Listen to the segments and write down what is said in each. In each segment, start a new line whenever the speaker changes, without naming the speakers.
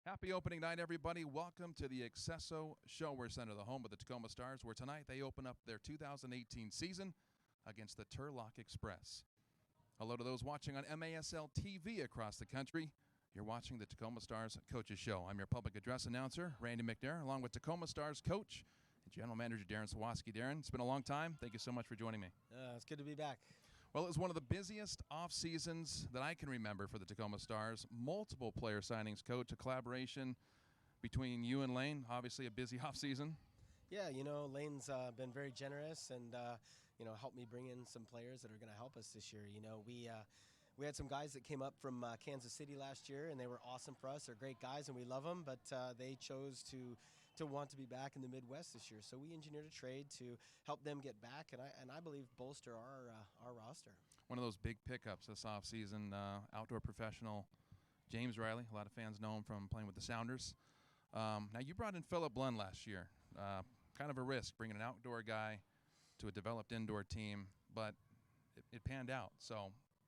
Happy opening night, everybody. Welcome to the Excesso Showwear Center, the home of the Tacoma Stars, where tonight they open up their 2018 season against the Turlock Express. Hello to those watching on MASL TV across the country. You're watching the Tacoma Stars Coaches Show. I'm your public address announcer, Randy McNair, along with Tacoma Stars coach and general manager Darren Sawaski. Darren, it's been a long time. Thank you so much for joining me.
It's good to be back.
Well, it was one of the busiest off seasons that I can remember for the Tacoma Stars. Multiple player signings, coach, a collaboration between you and Lane. Obviously a busy off season.
Yeah, Lane's been very generous and, helped me bring in some players that are going to help us this year. We had some guys that came up from Kansas City last year, and they were awesome for us. They're great guys, and we love them, but they chose to want to be back in the Midwest this year. So we engineered a trade to help them get back, and I believe bolster our roster.
One of those big pickups this offseason, outdoor professional James Riley. A lot of fans know him from playing with the Sounders. Now, you brought in Philip Blund last year. Kind of a risk bringing an outdoor guy to a developed indoor team, but it panned out. So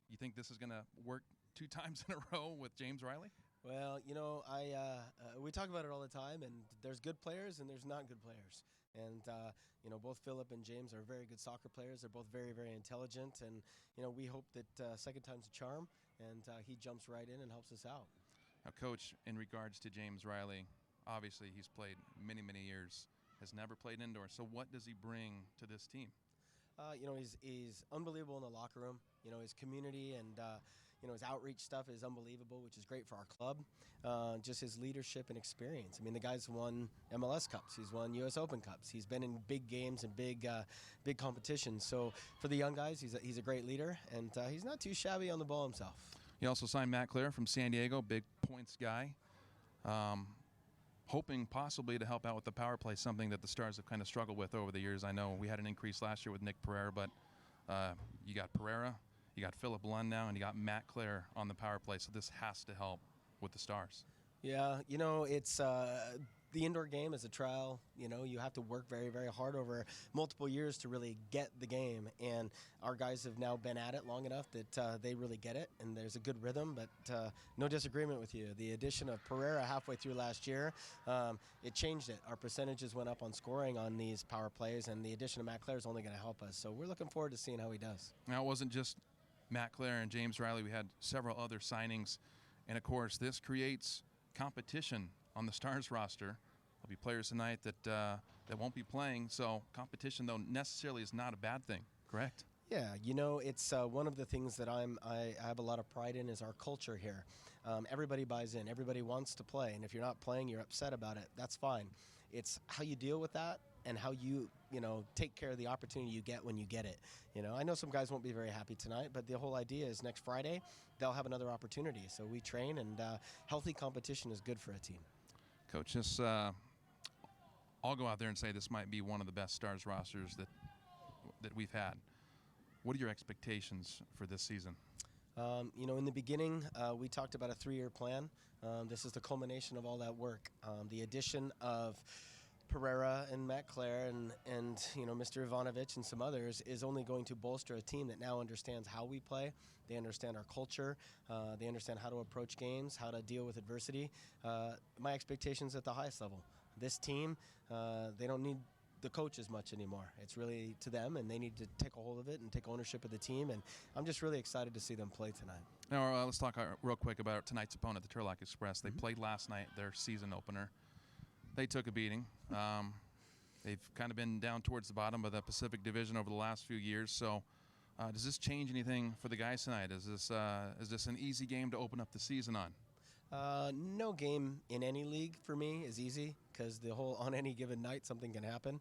you think this is going to work 2 times in a row with James Riley?
Well, we talk about it all the time, and there's good players and there's not good players. And, both Philip and James are very good soccer players. They're both very, very intelligent. And, we hope that second time's a charm, and he jumps right in and helps us out.
Now, Coach, in regards to James Riley, obviously he's played many, many years, has never played indoors. So what does he bring to this team?
He's unbelievable in the locker room. His community and, his outreach stuff is unbelievable, which is great for our club. Just his leadership and experience. I mean, the guy's won MLS Cups. He's won U.S. Open Cups. He's been in big games and big competitions. So for the young guys, he's a great leader, and he's not too shabby on the ball himself.
You also signed Matt Clare from San Diego, big points guy. Hoping possibly to help out with the power play, something that the Stars have kind of struggled with over the years. I know we had an increase last year with Nick Pereira, but you got Pereira, you got Philip Blund now, and you got Matt Clare on the power play, so this has to help with the Stars.
Yeah, it's the indoor game is a trial. You have to work very, very hard over multiple years to really get the game. And our guys have now been at it long enough that they really get it, and there's a good rhythm. But no disagreement with you. The addition of Pereira halfway through last year, it changed it. Our percentages went up on scoring on these power plays, and the addition of Matt Clare is only going to help us. So we're looking forward to seeing how he does.
Now, it wasn't just Matt Clare and James Riley. We had several other signings. And, of course, this creates competition on the Stars roster. There'll be players tonight that won't be playing. So competition, though, necessarily is not a bad thing, correct?
Yeah, it's one of the things that I have a lot of pride in is our culture here. Everybody buys in. Everybody wants to play. And if you're not playing, you're upset about it. That's fine. It's how you deal with that and how you take care of the opportunity you get when you get it. I know some guys won't be very happy tonight, but the whole idea is next Friday they'll have another opportunity. So we train, and healthy competition is good for a team.
Coach, I'll go out there and say this might be one of the best Stars rosters that we've had. What are your expectations for this season?
In the beginning, we talked about a 3-year plan. This is the culmination of all that work. The addition of Pereira and Matt Clare and Mr. Ivanovic and some others is only going to bolster a team that now understands how we play. They understand our culture. They understand how to approach games, how to deal with adversity. My expectations at the highest level. This team, they don't need the coach as much anymore. It's really to them, and they need to take a hold of it and take ownership of the team, and I'm just really excited to see them play tonight.
Now, let's talk real quick about tonight's opponent, the Turlock Express. They played last night, their season opener. They took a beating. They've kind of been down towards the bottom of the Pacific Division over the last few years, so does this change anything for the guys tonight? Is this an easy game to open up the season on?
No game in any league for me is easy, because on any given night something can happen.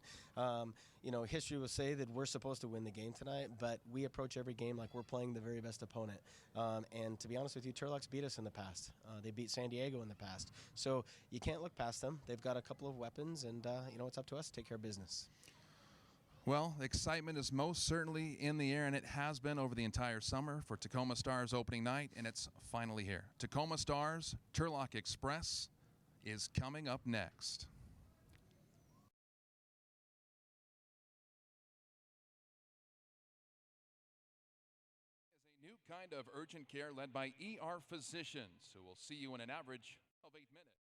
History will say that we're supposed to win the game tonight, but we approach every game like we're playing the very best opponent. And to be honest with you, Turlock's beat us in the past. They beat San Diego in the past. So you can't look past them. They've got a couple of weapons, and it's up to us to take care of business.
Well, excitement is most certainly in the air, and it has been over the entire summer for Tacoma Stars opening night, and it's finally here. Tacoma Stars, Turlock Express is coming up next. Is a new kind of urgent care led by ER physicians who will see you in an average of 8 minutes.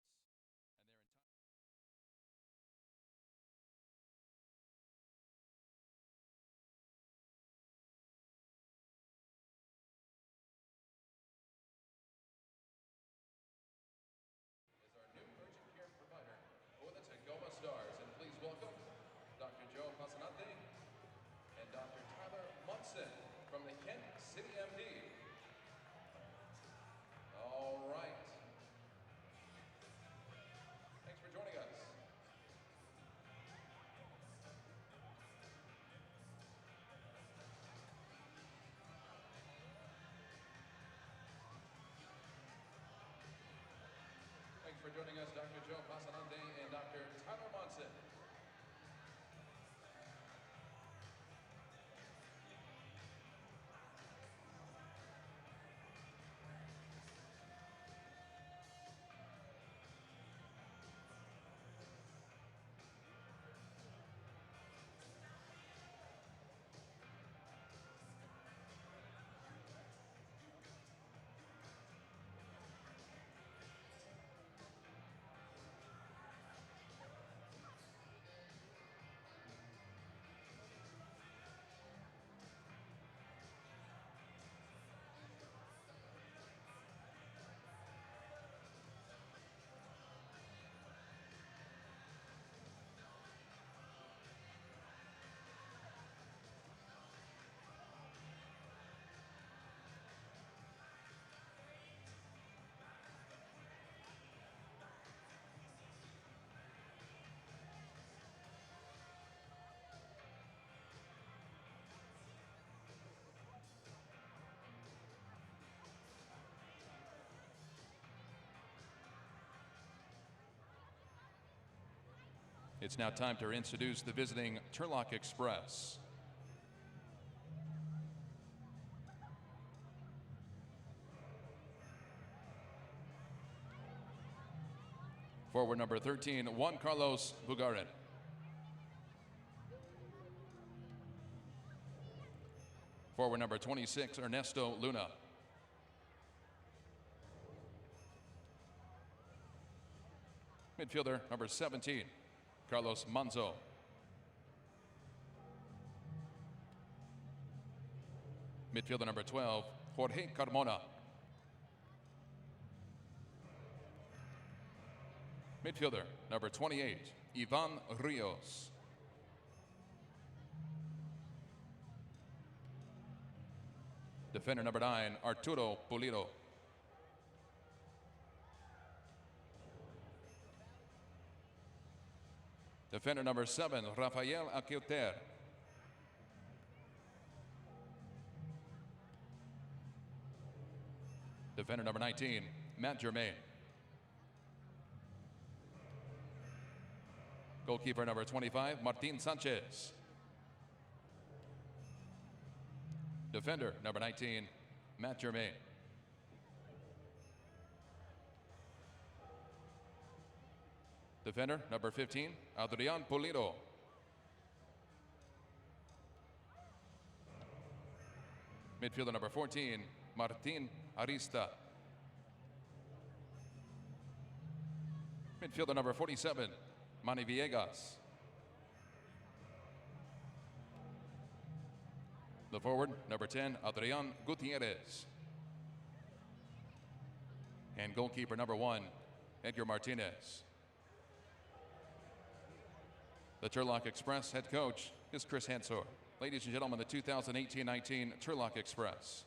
joining us, Dr. Joe Pasanante and Dr. Tyler Monson. It's now time to introduce the visiting Turlock Express. Forward number 13, Juan Carlos Bugarin. Forward number 26, Ernesto Luna. Midfielder number 17, Carlos Manzo. Midfielder number 12, Jorge Carmona. Midfielder number 28, Ivan Rios. Defender number 9, Arturo Pulido. Defender number 7, Rafael Aquilter. Defender number 19, Matt Germain. Goalkeeper number 25, Martin Sanchez. Defender number 19, Matt Germain. Defender number 15, Adrian Pulido. Midfielder number 14, Martin Arista. Midfielder number 47, Manny Villegas. The forward, number 10, Adrian Gutierrez. And goalkeeper number 1, Edgar Martinez. The Turlock Express head coach is Chris Hansor. Ladies and gentlemen, the 2018-19 Turlock Express.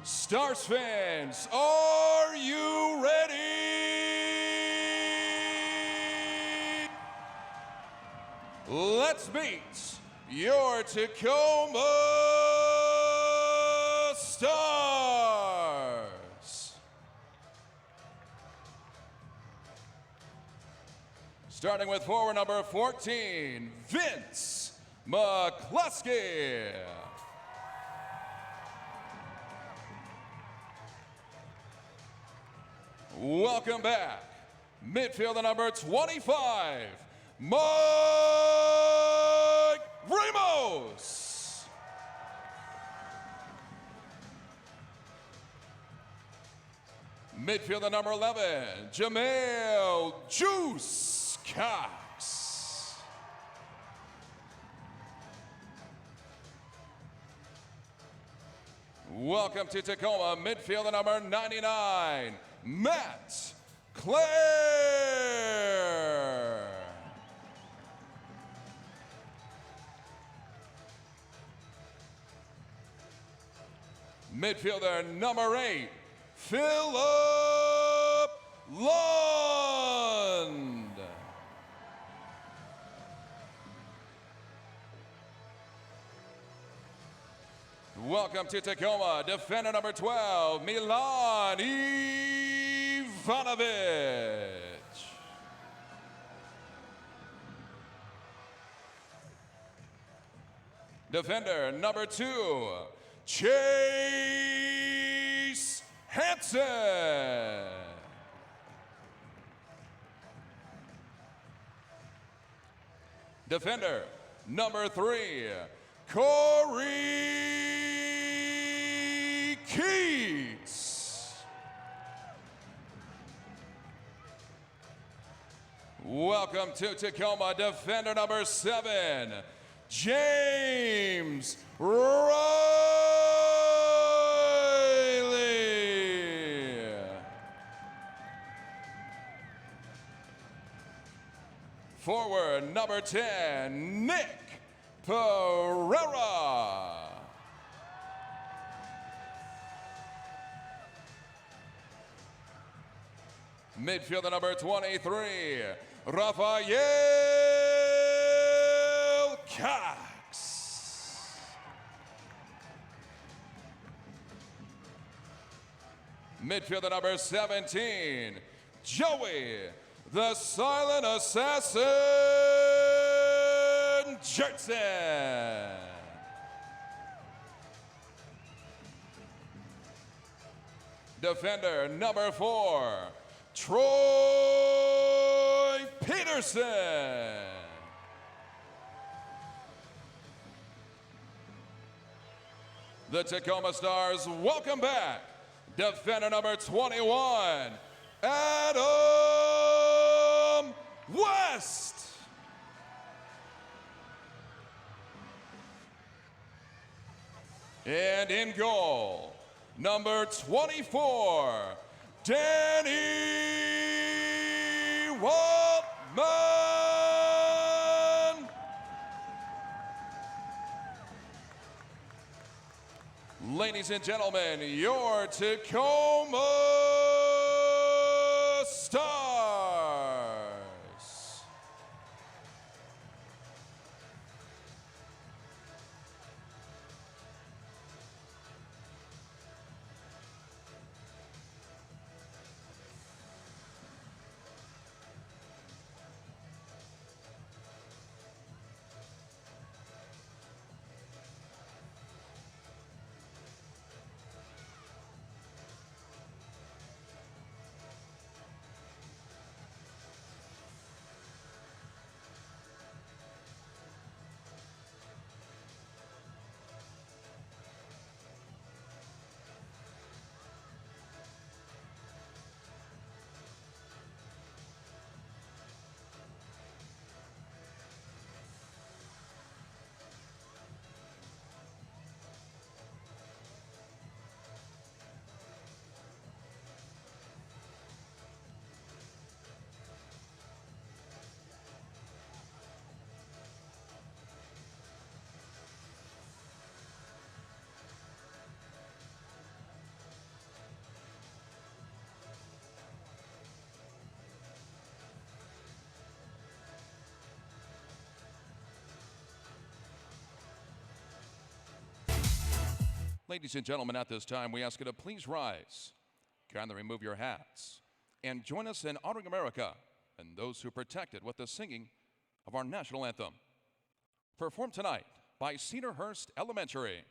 Stars fans, are you ready? Let's meet your Tacoma Stars. Starting with forward number 14, Vince McCluskey. Welcome back, midfielder number 25, Mike Ramos. Midfielder number 11, Jamel Juice Cox. Welcome to Tacoma, midfielder number 99, Matt Clare. Midfielder number 8, Philip Lund. Welcome to Tacoma, defender number 12, Milan Ivanovic. Defender number 2, Chase Hansen. Defender number 3, Corey Keats. Welcome to Tacoma, defender number 7, James Riley. Forward number 10, Nick Pereira. Midfielder number 23, Rafael Cox. Midfielder number 17, Joey, the Silent Assassin Jertson. Defender number 4, Troy Peterson. The Tacoma Stars welcome back defender number 21, Adam West. And in goal, number 24, Danny Waltman. Ladies and gentlemen, your Tacoma Stars. Ladies and gentlemen, at this time, we ask you to please rise, kindly remove your hats, and join us in honoring America and those who protect it with the singing of our national anthem. Performed tonight by Cedarhurst Elementary.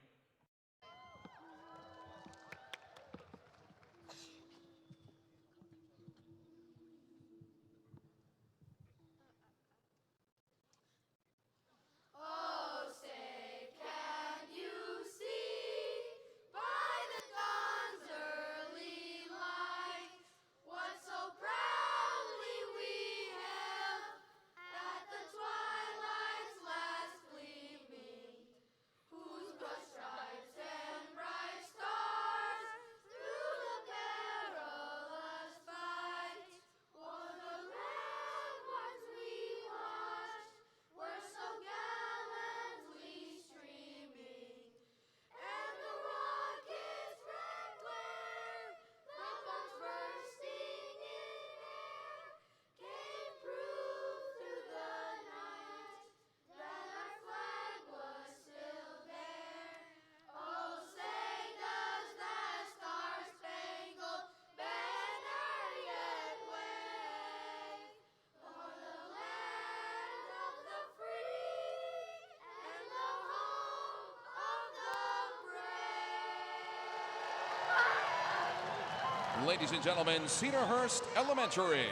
Ladies and gentlemen, Cedarhurst Elementary.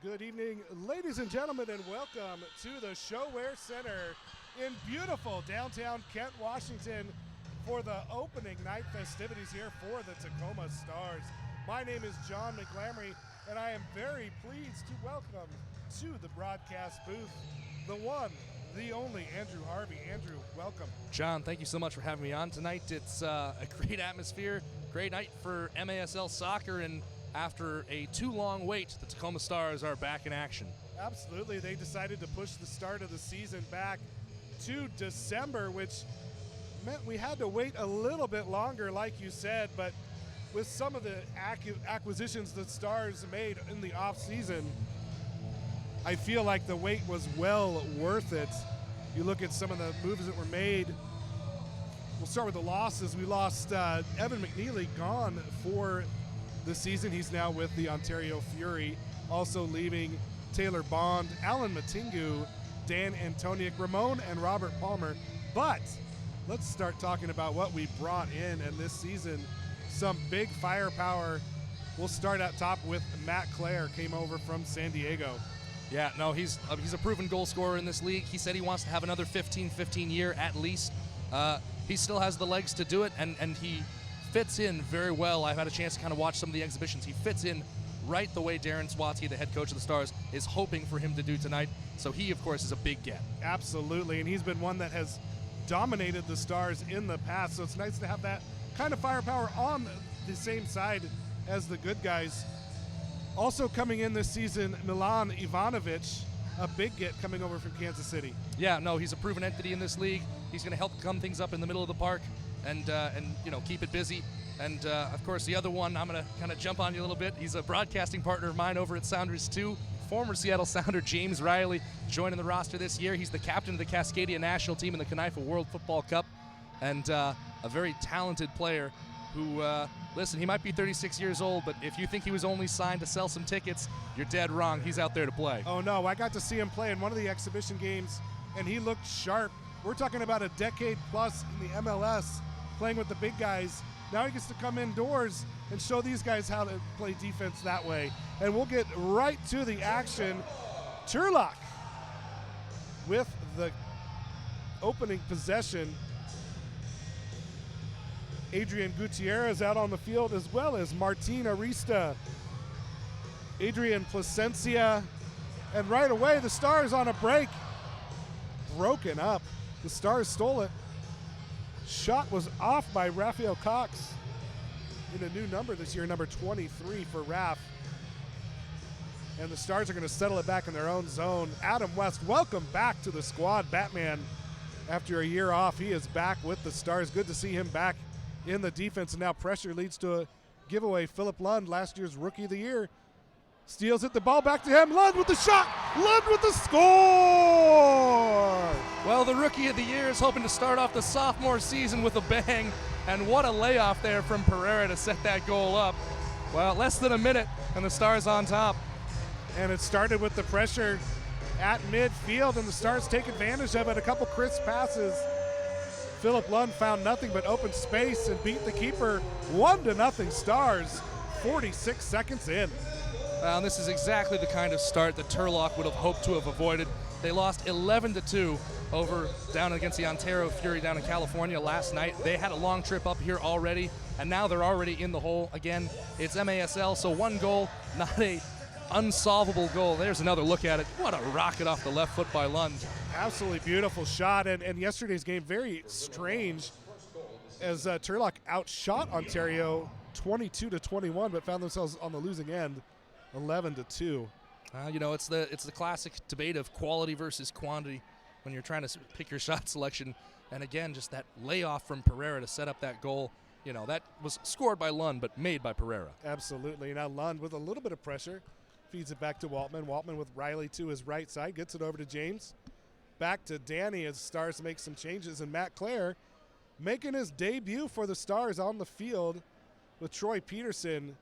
Good evening, ladies and gentlemen, and welcome to the Showware Center in beautiful downtown Kent, Washington for the opening night festivities here for the Tacoma Stars. My name is John McLamry, and I am very pleased to welcome to the broadcast booth the one, the only Andrew Harvey. Andrew, welcome.
John, thank you so much for having me on tonight. It's a great atmosphere, great night for MASL soccer, and after a too long wait, the Tacoma Stars are back in action.
Absolutely. They decided to push the start of the season back to December, which meant we had to wait a little bit longer, like you said, but with some of the acquisitions the Stars made in the offseason, I feel like the wait was well worth it. You look at some of the moves that were made. We'll start with the losses. We lost Evan McNeely, gone for the season. He's now with the Ontario Fury. Also leaving Taylor Bond, Alan Matingu, Dan Antoniuk, Ramon, and Robert Palmer. But let's start talking about what we brought in this season. Some big firepower. We'll start at top with Matt Clare, came over from San Diego.
Yeah, no, he's a proven goal scorer in this league. He said he wants to have another 15 year at least. He still has the legs to do it, and he fits in very well. I've had a chance to kind of watch some of the exhibitions. He fits in right the way Darren Swatsky, the head coach of the Stars, is hoping for him to do tonight. So he, of course, is a big get.
Absolutely, and he's been one that has dominated the Stars in the past, so it's nice to have that kind of firepower on the same side as the good guys. Also coming in this season, Milan Ivanovic, a big get coming over from Kansas City.
Yeah, no, he's a proven entity in this league. He's going to help gum things up in the middle of the park and keep it busy. And, of course, the other one, I'm going to kind of jump on you a little bit. He's a broadcasting partner of mine over at Sounders 2. Former Seattle Sounder James Riley joining the roster this year. He's the captain of the Cascadia national team in the Canifa World Football Cup, and a very talented player who, listen, he might be 36 years old, but if you think he was only signed to sell some tickets, you're dead wrong. He's out there to play.
Oh, no, I got to see him play in one of the exhibition games, and he looked sharp. We're talking about a decade plus in the MLS, playing with the big guys. Now he gets to come indoors and show these guys how to play defense that way. And we'll get right to the action. Turlock with the opening possession. Adrian Gutierrez out on the field, as well as Martin Arista, Adrian Placencia, and right away the Stars on a break. Broken up. The Stars stole it. Shot was off by Rafael Cox in a new number this year, number 23 for Raf. And the Stars are going to settle it back in their own zone. Adam West, welcome back to the squad. Batman, after a year off, he is back with the Stars. Good to see him back in the defense, and now pressure leads to a giveaway. Philip Lund, last year's Rookie of the Year, Steals it, the ball back to him. Lund with the shot. Lund with the score.
Well, the Rookie of the Year is hoping to start off the sophomore season with a bang. And what a layoff there from Pereira to set that goal up. Well, less than a minute, and the Stars on top.
And it started with the pressure at midfield, and the Stars take advantage of it. A couple crisp passes. Philip Lund found nothing but open space and beat the keeper 1-0 Stars, 46 seconds in.
Well, this is exactly the kind of start that Turlock would have hoped to have avoided. They lost 11-2 over down against the Ontario Fury down in California last night. They had a long trip up here already, and now they're already in the hole. Again, it's MASL, so one goal, not a unsolvable goal. There's another look at it. What a rocket off the left foot by Lund.
Absolutely beautiful shot, and yesterday's game very strange as Turlock outshot Ontario 22-21, but found themselves on the losing end 11-2.
You know, it's the classic debate of quality versus quantity when you're trying to pick your shot selection. And again, just that layoff from Pereira to set up that goal. You know, that was scored by Lund, but made by Pereira.
Absolutely. Now Lund with a little bit of pressure feeds it back to Waltman. Waltman with Riley to his right side, gets it over to James. Back to Danny as Stars make some changes, and Matt Clare making his debut for the Stars on the field with Troy Peterson,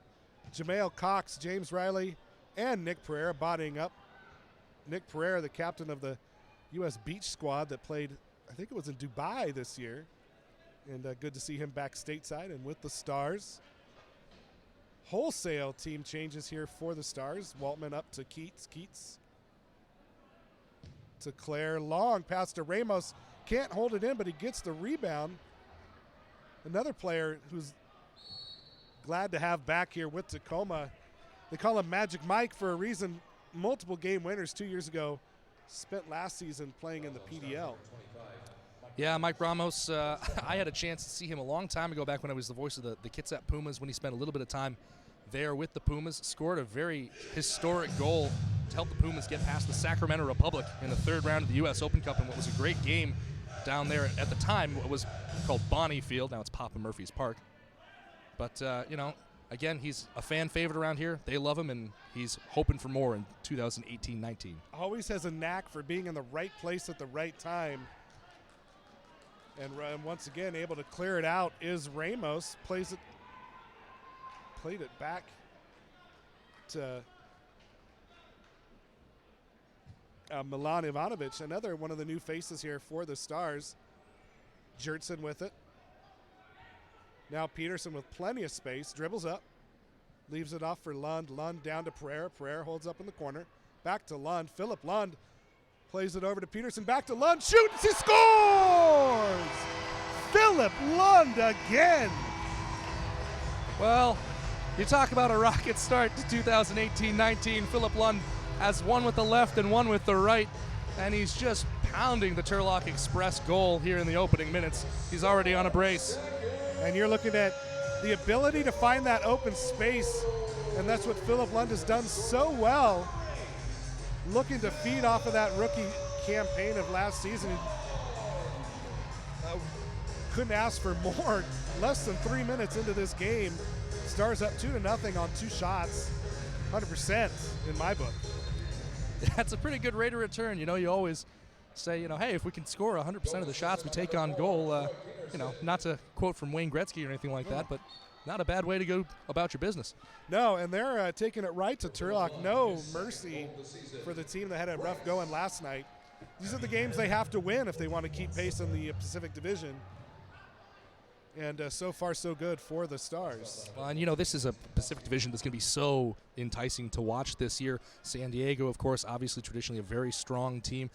Jameel Cox, James Riley, and Nick Pereira bodying up. Nick Pereira, the captain of the U.S. Beach squad that played, I think it was in Dubai this year. And good to see him back stateside and with the Stars. Wholesale team changes here for the Stars. Waltman up to Keats. Keats to Claire. Long pass to Ramos. Can't hold it in, but he gets the rebound. Another player who's glad to have back here with Tacoma. They call him Magic Mike for a reason. Multiple game winners 2 years ago. Spent last season playing in the PDL.
Yeah, Mike Ramos, I had a chance to see him a long time ago back when I was the voice of the Kitsap Pumas when he spent a little bit of time there with the Pumas. Scored a very historic goal to help the Pumas get past the Sacramento Republic in the third round of the U.S. Open Cup in what was a great game down there at the time. What was called Bonnie Field. Now it's Papa Murphy's Park. But, you know, again, he's a fan favorite around here. They love him, and he's hoping for more in 2018-19.
Always has a knack for being in the right place at the right time. And once again, able to clear it out is Ramos. Played it back to Milan Ivanovic, another one of the new faces here for the Stars. Jertson with it. Now Peterson with plenty of space, dribbles up, leaves it off for Lund. Lund down to Pereira. Pereira holds up in the corner. Back to Lund. Philip Lund plays it over to Peterson. Back to Lund. Shoots. He scores! Philip Lund again.
Well, you talk about a rocket start to 2018-19. Philip Lund has one with the left and one with the right, and he's just pounding the Turlock Express goal here in the opening minutes. He's already on a brace.
And you're looking at the ability to find that open space, and that's what Philip Lund has done so well. Looking to feed off of that rookie campaign of last season. Couldn't ask for more. Less than 3 minutes into this game, Stars up 2-0 on 2 shots. 100% in my book.
That's a pretty good rate of return. You know, you always say, you know, hey, if we can score 100% of the shots we take on goal, you know, not to quote from Wayne Gretzky or anything like that, but not a bad way to go about your business.
No, and they're taking it right to Turlock. No mercy for the team that had a rough going last night. These are the games they have to win if they want to keep pace in the Pacific Division. And so far, so good for the Stars.
Well, and, you know, this is a Pacific Division that's going to be so enticing to watch this year. San Diego, of course, obviously traditionally a very strong team.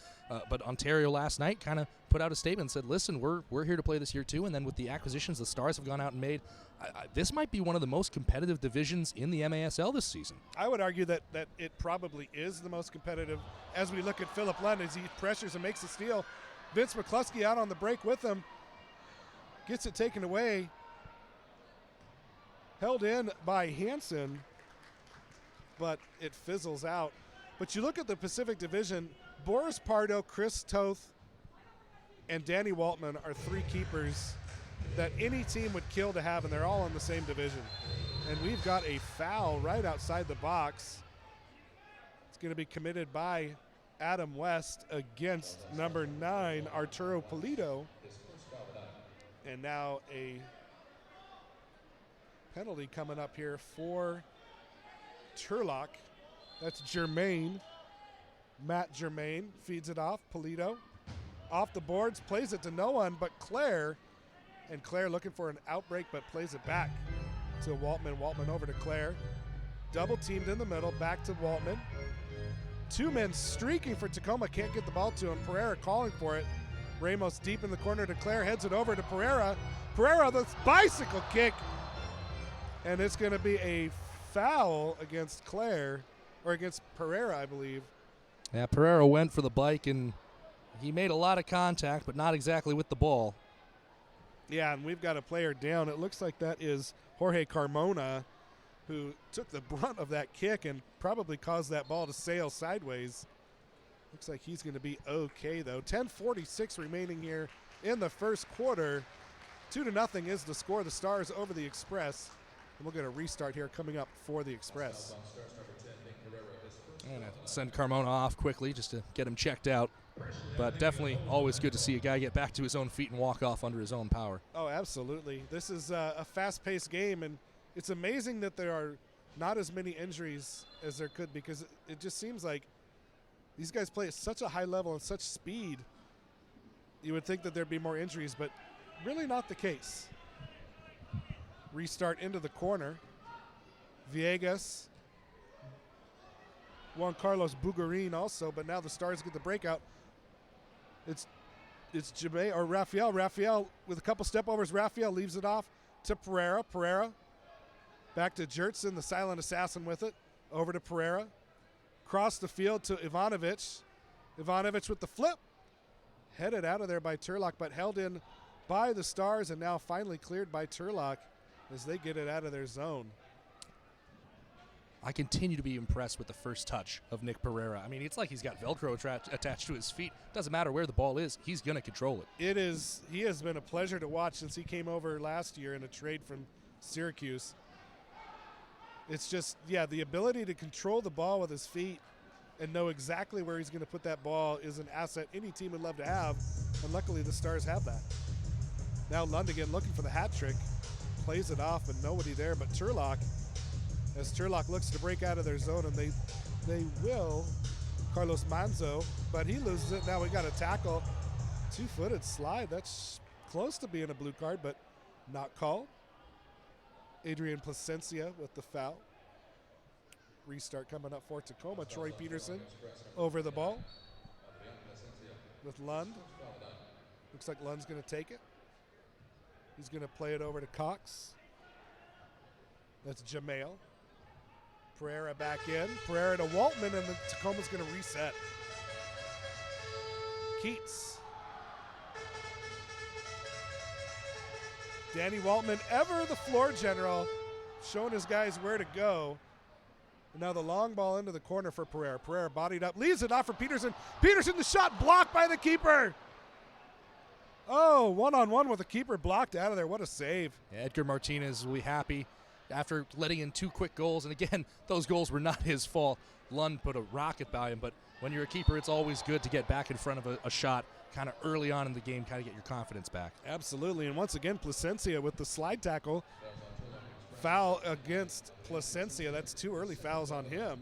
But Ontario last night kind of put out a statement and said, listen, we're here to play this year too. And then with the acquisitions the Stars have gone out and made, this might be one of the most competitive divisions in the MASL this season.
I would argue that it probably is the most competitive as we look at Philip Lund as he pressures and makes the steal. Vince McCluskey out on the break with him. Gets it taken away. Held in by Hansen, but it fizzles out. But you look at the Pacific Division, Boris Pardo, Chris Toth, and Danny Waltman are 3 keepers that any team would kill to have, and they're all in the same division. And we've got a foul right outside the box. going to be committed by Adam West against number 9, Arturo Polito. And now a penalty coming up here for Turlock. That's Germain. Matt Germain feeds it off. Polito off the boards, plays it to no one but Claire. And Claire looking for an outbreak, but plays it back to Waltman. Waltman over to Claire. Double teamed in the middle, back to Waltman. 2 men streaking for Tacoma, can't get the ball to him. Pereira calling for it. Ramos deep in the corner to Claire, heads it over to Pereira. Pereira, the bicycle kick. And it's going to be a foul against Claire, or against Pereira, I believe.
Yeah, Pereira went for the bike, and he made a lot of contact, but not exactly with the ball.
Yeah, and we've got a player down. It looks like that is Jorge Carmona, who took the brunt of that kick and probably caused that ball to sail sideways. Looks like he's going to be okay, though. 10:46 remaining here in the first quarter. 2-0 is the score. The Stars over the Express. And we'll get a restart here coming up for the Express.
And send Carmona off quickly just to get him checked out. But definitely always good to see a guy get back to his own feet and walk off under his own power.
Oh, absolutely. This is a fast-paced game, and it's amazing that there are not as many injuries as there could, because it just seems like these guys play at such a high level and such speed. You would think that there'd be more injuries, but really not the case. Restart into the corner. Villegas. Juan Carlos Bugarin also, but now the Stars get the breakout. It's Jame or Rafael. Rafael with a couple step overs. Rafael leaves it off to Pereira. Pereira back to Jertson, the silent assassin with it. Over to Pereira. Cross the field to Ivanovic. Ivanovic with the flip. Headed out of there by Turlock, but held in by the Stars, and now finally cleared by Turlock as they get it out of their zone.
I continue to be impressed with the first touch of Nick Pereira. I mean, it's like he's got Velcro attached to his feet. Doesn't matter where the ball is, he's going to control it.
He has been a pleasure to watch since he came over last year in a trade from Syracuse. It's just, yeah, the ability to control the ball with his feet and know exactly where he's going to put that ball is an asset any team would love to have, and luckily the Stars have that. Now Lund again looking for the hat trick. Plays it off, and nobody there but Turlock. As Turlock looks to break out of their zone, and they will. Carlos Manzo, but he loses it. Now we got a tackle. 2-footed slide. That's close to being a blue card, but not called. Adrian Placencia with the foul. Restart coming up for Tacoma. Troy Peterson over the ball with Lund. Looks like Lund's going to take it. He's going to play it over to Cox. That's Jamail. Pereira back in. Pereira to Waltman, and the Tacoma's going to reset. Keats. Danny Waltman, ever the floor general, showing his guys where to go. And now the long ball into the corner for Pereira. Pereira bodied up, leaves it off for Peterson. Peterson, the shot blocked by the keeper. Oh, one-on-one with the keeper, blocked out of there. What a save.
Yeah, Edgar Martinez will be happy after letting in 2 quick goals. And again, those goals were not his fault. Lund put a rocket by him, but when you're a keeper, it's always good to get back in front of a shot kind of early on in the game, kind of get your confidence back.
Absolutely, and once again, Placencia with the slide tackle. Foul against Placencia. That's 2 early fouls on him.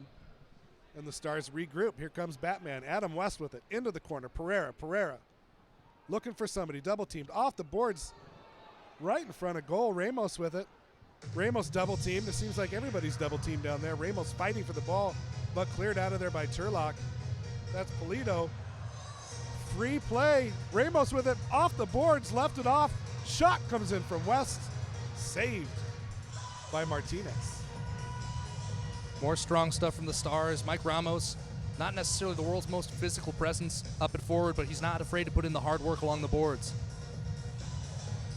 And the Stars regroup. Here comes Batman. Adam West with it. Into the corner. Pereira. Looking for somebody. Double teamed. Off the boards. Right in front of goal. Ramos with it. Ramos double teamed. It seems like everybody's double teamed down there. Ramos fighting for the ball, but cleared out of there by Turlock. That's Polito. Free play. Ramos with it. Off the boards. Left it off. Shot comes in from West. Saved by Martinez.
More strong stuff from the Stars. Mike Ramos, not necessarily the world's most physical presence up and forward, but he's not afraid to put in the hard work along the boards.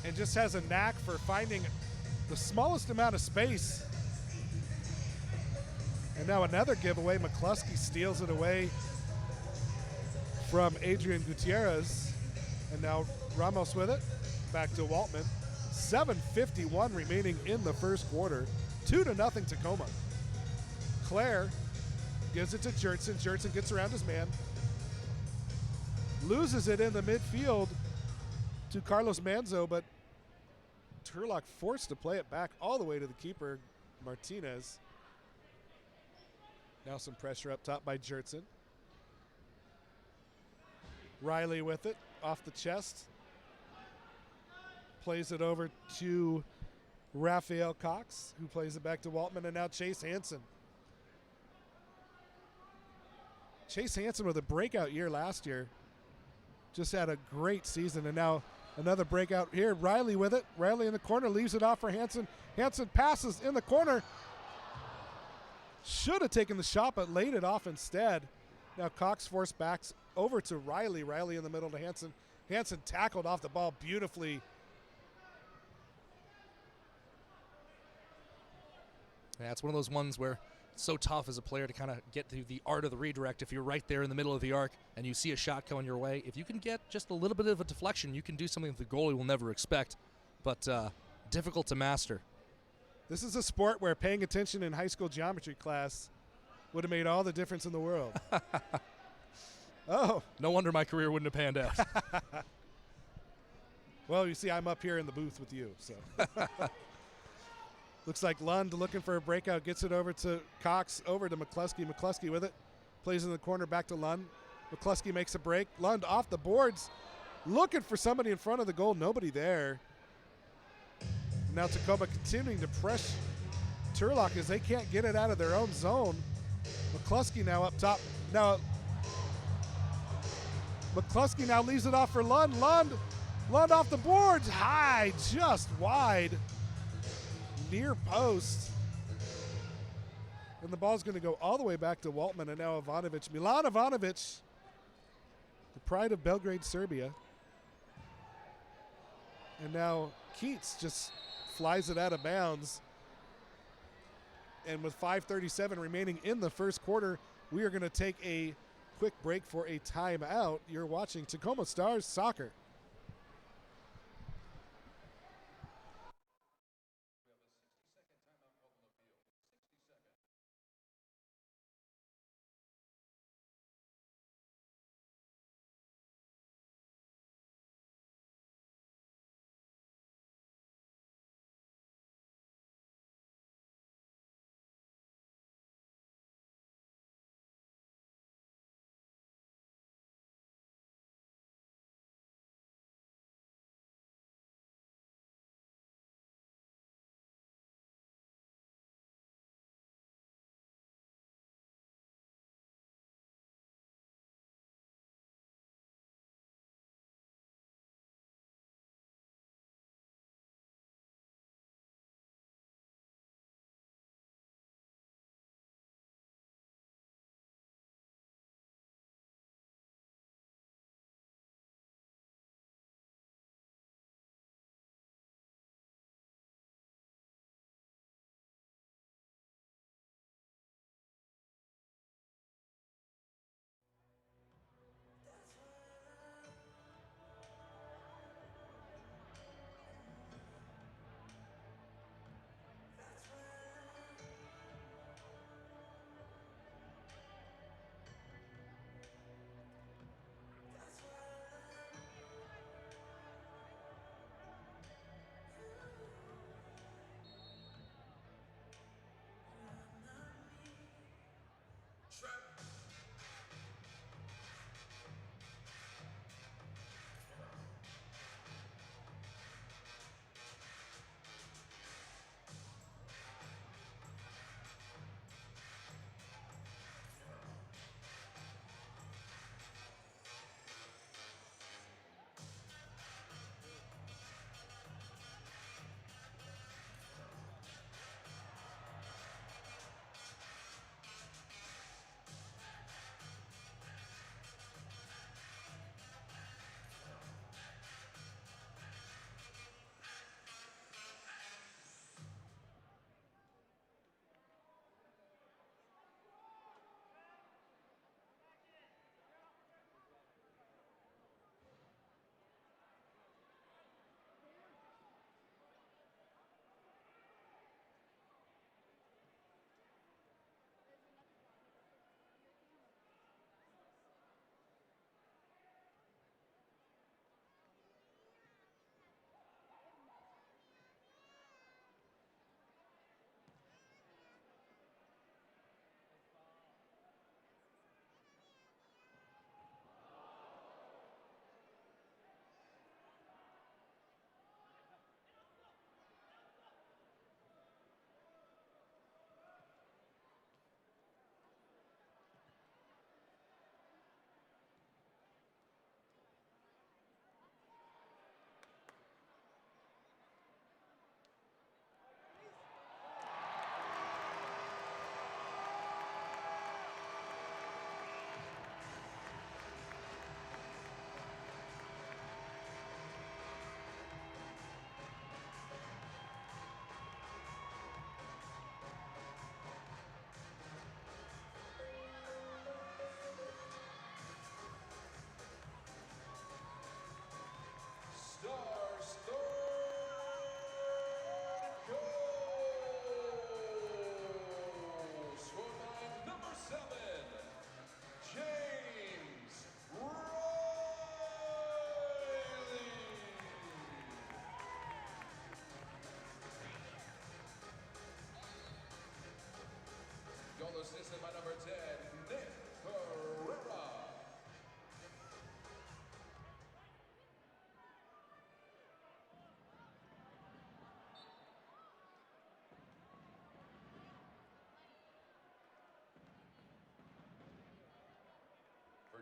And just has a knack for finding the smallest amount of space. And now another giveaway. McCluskey steals it away from Adrian Gutierrez. And now Ramos with it. Back to Waltman. 7:51 remaining in the first quarter. 2-0 Tacoma. Claire Gives it to Jertson. Jertson gets around his man. Loses it in the midfield to Carlos Manzo, but Turlock forced to play it back all the way to the keeper, Martinez. Now some pressure up top by Jertson. Riley with it, off the chest. Plays it over to Raphael Cox, who plays it back to Waltman, and now Chase Hansen. Chase Hansen with a breakout year last year. Just had a great season, and now another breakout here. Riley with it. Riley in the corner, leaves it off for Hansen. Hansen passes in the corner. Should have taken the shot, but laid it off instead. Now Cox forced backs over to Riley. Riley in the middle to Hansen. Hansen tackled off the ball beautifully.
Yeah, it's one of those ones where it's so tough as a player to kind of get to the art of the redirect. If you're right there in the middle of the arc and you see a shot coming your way, if you can get just a little bit of a deflection, you can do something that the goalie will never expect, but difficult to master.
This is a sport where paying attention in high school geometry class would have made all the difference in the world. Oh.
No wonder my career wouldn't have panned out.
Well, you see, I'm up here in the booth with you, so. Looks like Lund looking for a breakout, gets it over to Cox, over to McCluskey. McCluskey with it, plays in the corner, back to Lund. McCluskey makes a break. Lund off the boards, looking for somebody in front of the goal, nobody there. Now Tacoma continuing to press Turlock as they can't get it out of their own zone. McCluskey now up top. Now McCluskey now leaves it off for Lund. Lund off the boards, high, just wide. Near post. And the ball's going to go all the way back to Waltman, and now Ivanovic. Milan Ivanovic, the pride of Belgrade, Serbia. And now Keats just flies it out of bounds. And with 5:37 remaining in the first quarter, we are going to take a quick break for a timeout. You're watching Tacoma Stars Soccer.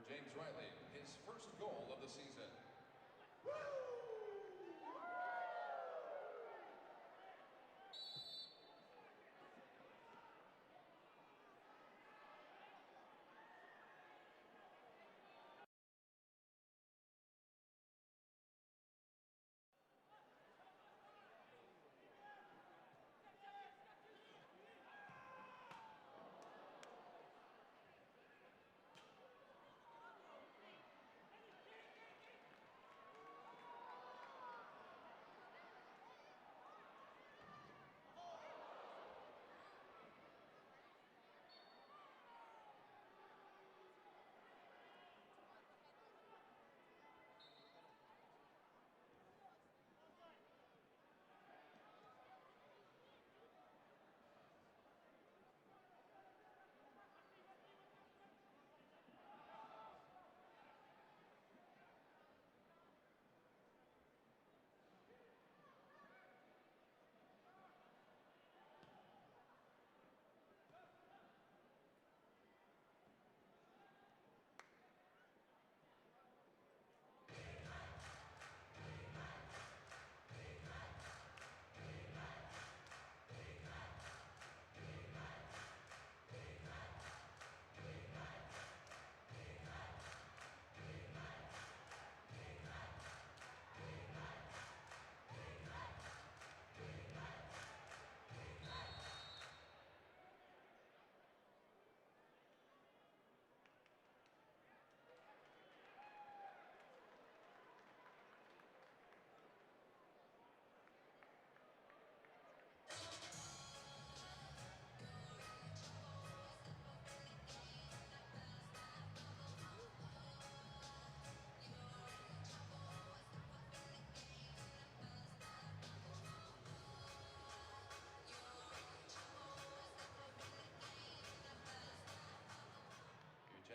James Riley, his first goal of the season.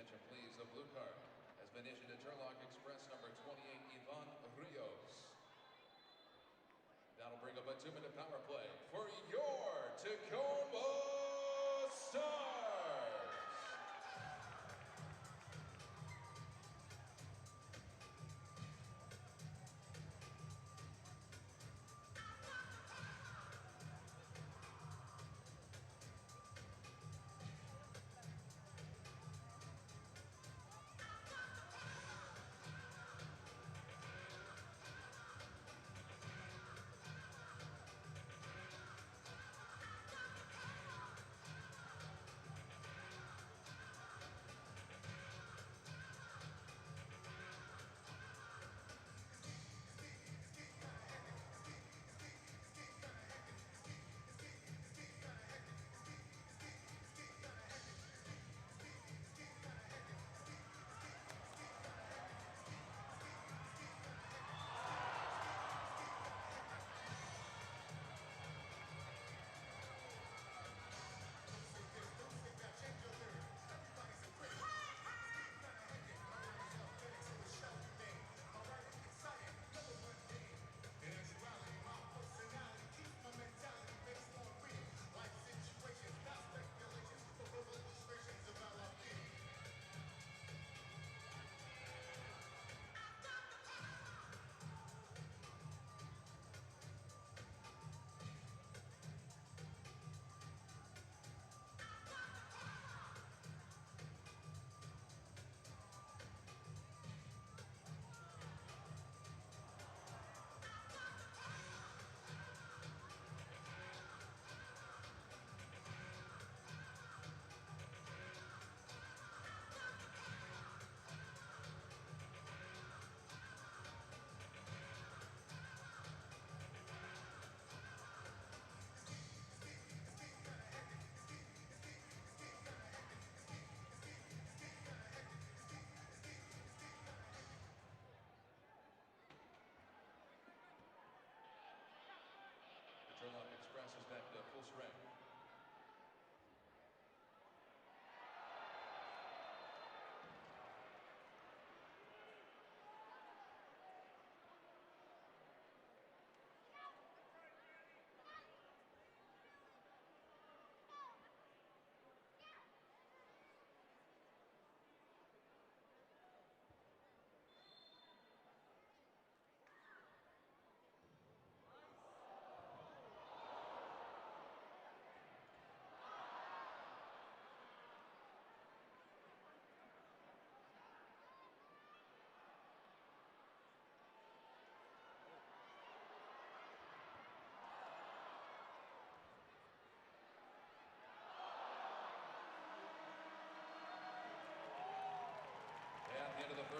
Attention please, the blue card has been issued to Turlock Express number 28, Ivan Rios. That'll bring up a 2-minute power play for your Tacoma Stars.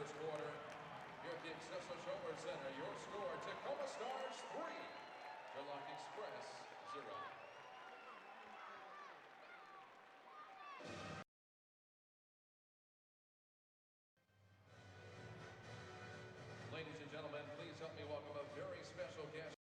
first quarter. Here at the Excesso Shower Center, your score, Tacoma Stars 3, Turlock Express 0. Ladies and gentlemen, please help me welcome a very special guest.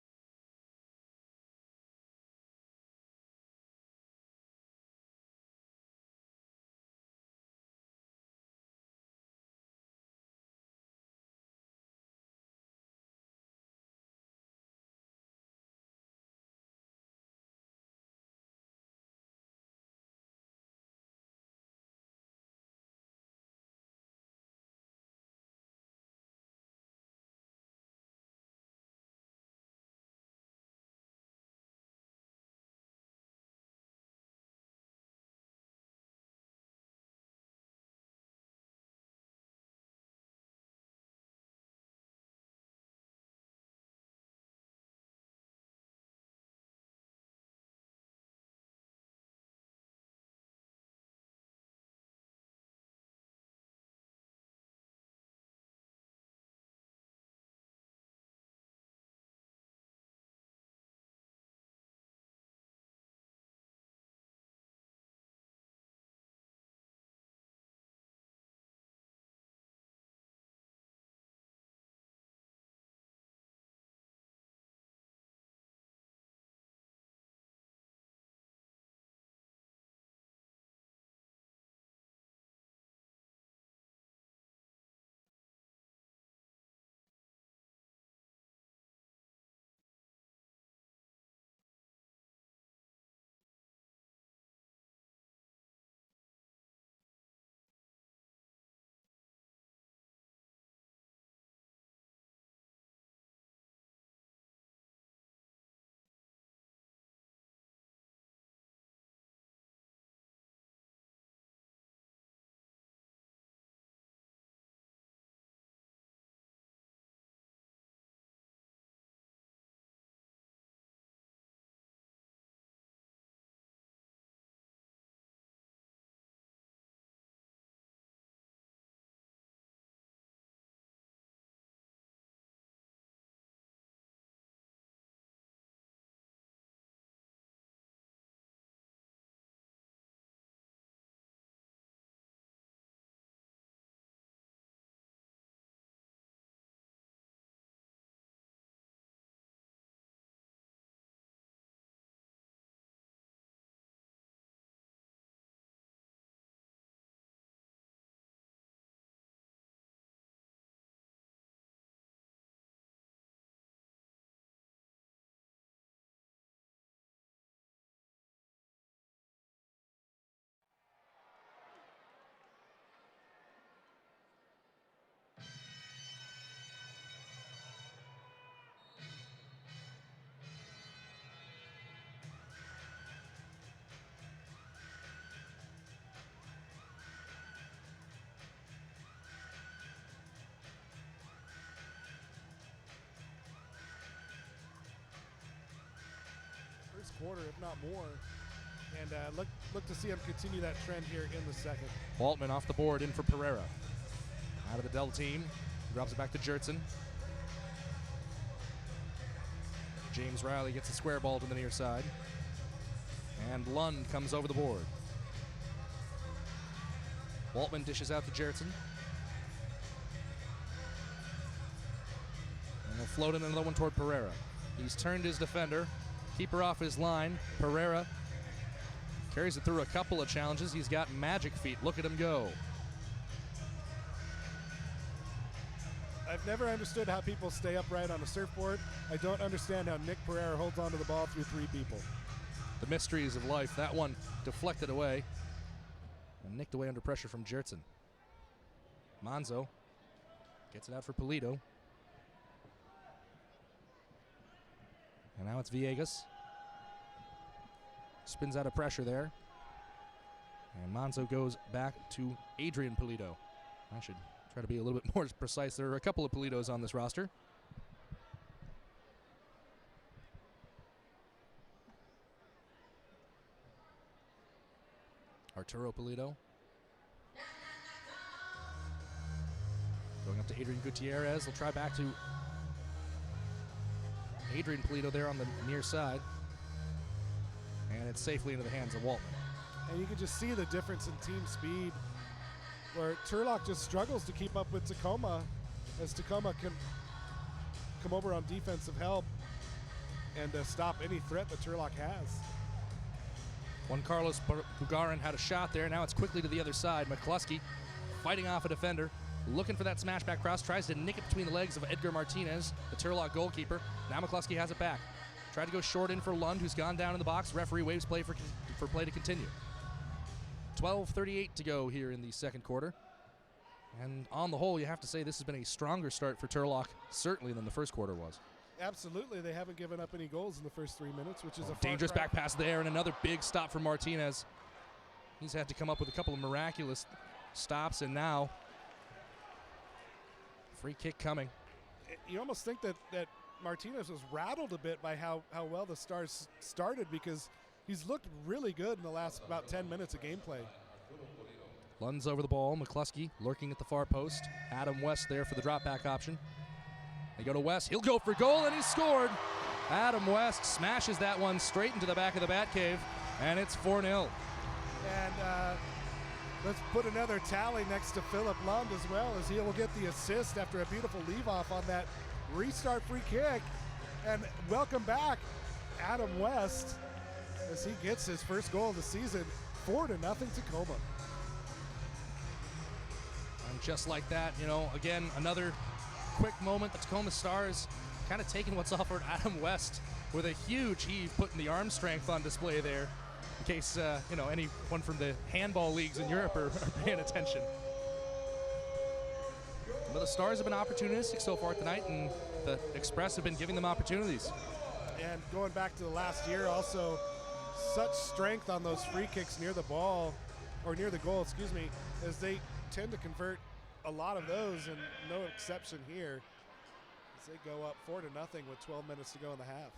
First quarter, if not more. And look to see him continue that trend here in the second.
Waltman off the board, in for Pereira. Out of the Dell team, drops it back to Jertson. James Riley gets a square ball to the near side. And Lund comes over the board. Waltman dishes out to Jertson. And he'll float in another one toward Pereira. He's turned his defender. Keeper off his line. Pereira carries it through a couple of challenges. He's got magic feet. Look at him go.
I've never understood how people stay upright on a surfboard. I don't understand how Nick Pereira holds onto the ball through three people.
The mysteries of life. That one deflected away and nicked away under pressure from Jertson. Monzo gets it out for Polito. And now it's Villegas. Spins out of pressure there. And Monzo goes back to Adrian Polito. I should try to be a little bit more precise. There are a couple of Politos on this roster. Arturo Polito. Going to Adrian Gutierrez. They'll try back to Adrian Polito there on the near side. And it's safely into the hands of Waltman.
And you can just see the difference in team speed, where Turlock just struggles to keep up with Tacoma, as Tacoma can come over on defensive help and stop any threat that Turlock has.
Juan Carlos Bugarin had a shot there. Now it's quickly to the other side. McCluskey fighting off a defender, looking for that smash back cross, tries to nick it between the legs of Edgar Martinez, the Turlock goalkeeper. Now McCluskey has it back. Tried to go short in for Lund, who's gone down in the box. Referee waves play for play to continue. 12:38 to go here in the second quarter. And on the whole, you have to say this has been a stronger start for Turlock, certainly, than the first quarter was.
Absolutely, they haven't given up any goals in the first 3 minutes, which is a
dangerous back pass there, and another big stop for Martinez. He's had to come up with a couple of miraculous stops, and now free kick coming.
You almost think that Martinez was rattled a bit by how well the Stars started, because he's looked really good in the last about 10 minutes of gameplay.
Lund's over the ball. McCluskey lurking at the far post. Adam West there for the drop back option. They go to West. He'll go for goal, and he scored. Adam West smashes that one straight into the back of the Batcave, and it's 4-0.
And let's put another tally next to Philip Lund as well, as he will get the assist after a beautiful leave-off on that restart free kick. And welcome back, Adam West, as he gets his first goal of the season. 4-0 Tacoma.
And just like that, again, another quick moment. The Tacoma Stars kind of taking what's offered. Adam West with a huge heave, putting the arm strength on display there, in case anyone from the handball leagues in Europe are paying attention. But the Stars have been opportunistic so far tonight, and the Express have been giving them opportunities.
And going back to the last year, also such strength on those free kicks near the ball, or near the goal, excuse me, as they tend to convert a lot of those, and no exception here, as they go up 4-0 with 12 minutes to go in the half.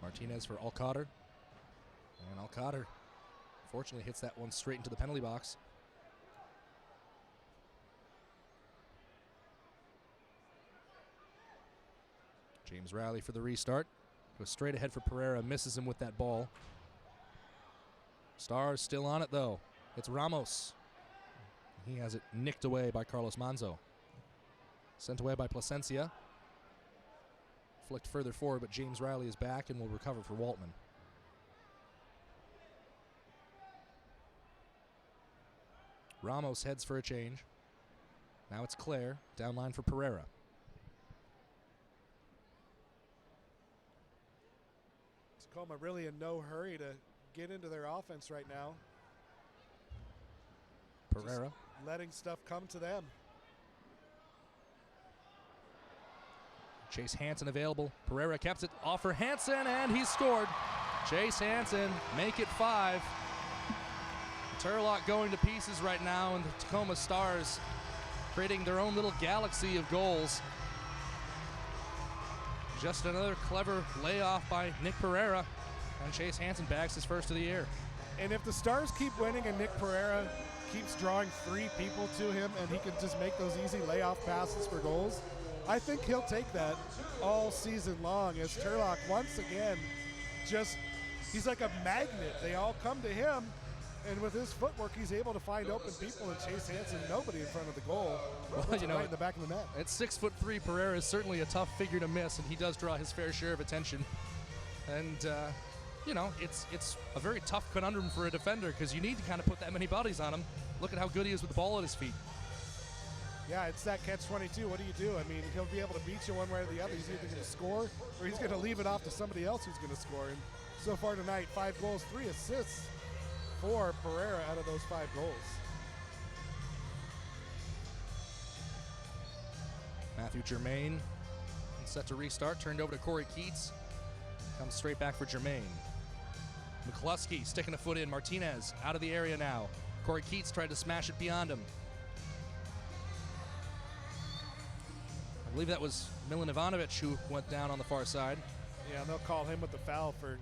Martinez for Alcotter, and Alcotter fortunately hits that one straight into the penalty box. James Riley for the restart. Goes straight ahead for Pereira, misses him with that ball. Stars still on it though. It's Ramos. He has it nicked away by Carlos Manzo. Sent away by Plasencia. Flicked further forward, but James Riley is back and will recover for Waltman. Ramos heads for a change. Now it's Claire, down line for Pereira.
Tacoma really in no hurry to get into their offense right now.
Pereira.
Just letting stuff come to them.
Chase Hansen available. Pereira kept it off for Hansen, and he scored. Chase Hansen, make it 5. Turlock going to pieces right now, and the Tacoma Stars creating their own little galaxy of goals. Just another clever layoff by Nick Pereira, and Chase Hansen bags his first of the year.
And if the Stars keep winning and Nick Pereira keeps drawing 3 people to him, and he can just make those easy layoff passes for goals, I think he'll take that all season long, as Turlock once again he's like a magnet. They all come to him, and with his footwork, he's able to find open people, and Chase Hansen, nobody in front of the goal.
Well,
right in the back of the net.
At 6'3", Pereira is certainly a tough figure to miss, and he does draw his fair share of attention. And it's a very tough conundrum for a defender, because you need to kind of put that many bodies on him. Look at how good he is with the ball at his feet.
Yeah, it's that catch-22. What do you do? I mean, he'll be able to beat you one way or the other. He's either going to score, or he's going to leave it off to somebody else who's going to score. And so far tonight, 5 goals, 3 assists for Pereira out of those 5 goals.
Matthew Germain set to restart, turned over to Corey Keats. Comes straight back for Germain. McCluskey sticking a foot in. Martinez out of the area now. Corey Keats tried to smash it beyond him. I believe that was Milan Ivanovic who went down on the far side.
Yeah, and they'll call him with the foul for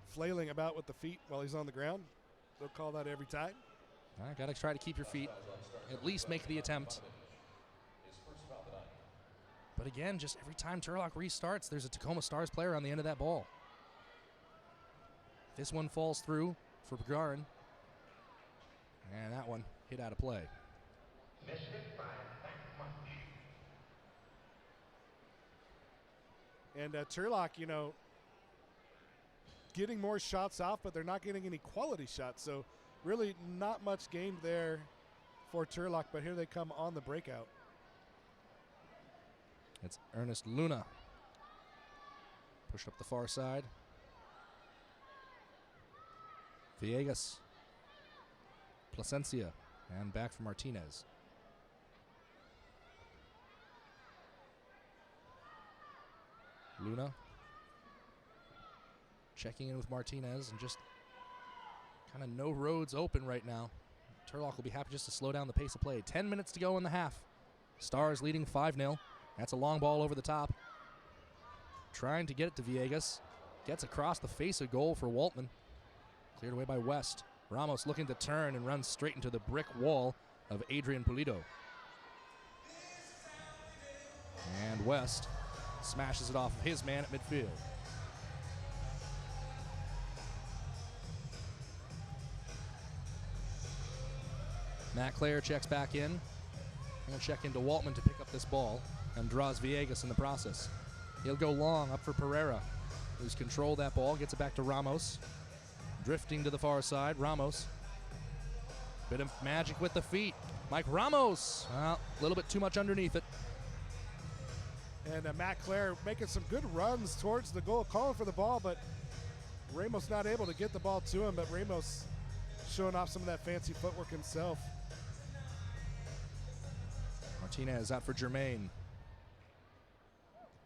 flailing about with the feet while he's on the ground. They'll call that every time.
Got to try to keep your feet. At least make the attempt. But again, just every time Turlock restarts, there's a Tacoma Stars player on the end of that ball. This one falls through for Gagarin. And that one hit out of play.
And Turlock, you know, getting more shots off, but they're not getting any quality shots. So really not much gained there for Turlock, but here they come on the breakout.
It's Ernest Luna. Push up the far side. Villegas. Plasencia. And back for Martinez. Luna. Checking in with Martinez and just kind of no roads open right now. Turlock will be happy just to slow down the pace of play. 10 minutes to go in the half. Stars leading 5-0. That's a long ball over the top. Trying to get it to Villegas. Gets across the face of goal for Waltman. Cleared away by West. Ramos looking to turn and runs straight into the brick wall of Adrian Pulido. And West smashes it off of his man at midfield. Matt Clare checks back in. He'll check into Waltman to pick up this ball and draws Villegas in the process. He'll go long up for Pereira, who's controlled that ball, gets it back to Ramos. Drifting to the far side, Ramos. Bit of magic with the feet. Mike Ramos, well, a little bit too much underneath it.
And Matt Clare making some good runs towards the goal, calling for the ball, but Ramos not able to get the ball to him, but Ramos showing off some of that fancy footwork himself.
Martinez out for Germain.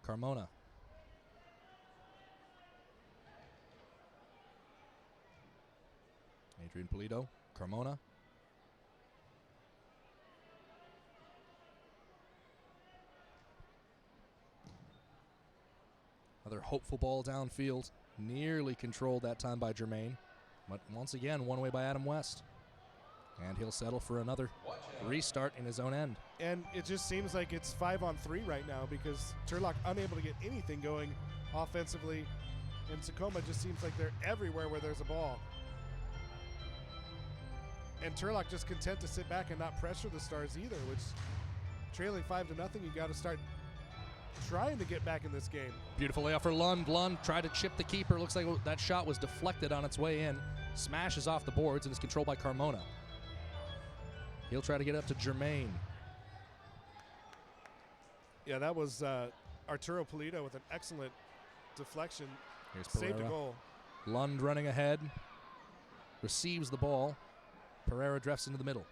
Carmona. Adrian Pulido. Carmona. Another hopeful ball downfield. Nearly controlled that time by Germain. But once again, one way by Adam West. And he'll settle for another restart in his own end.
And it just seems like it's 5-on-3 right now because Turlock unable to get anything going offensively. And Tacoma just seems like they're everywhere where there's a ball. And Turlock just content to sit back and not pressure the Stars either, which trailing 5-0, you got to start trying to get back in this game.
Beautiful layoff for Lund. Lund tried to chip the keeper. Looks like that shot was deflected on its way in. Smashes off the boards and is controlled by Carmona. He'll try to get up to Germain.
Yeah, that was Arturo Pulido with an excellent deflection.
Here's
Saved
Pereira.
a goal.
Lund running ahead. Receives the ball. Pereira drifts into the middle.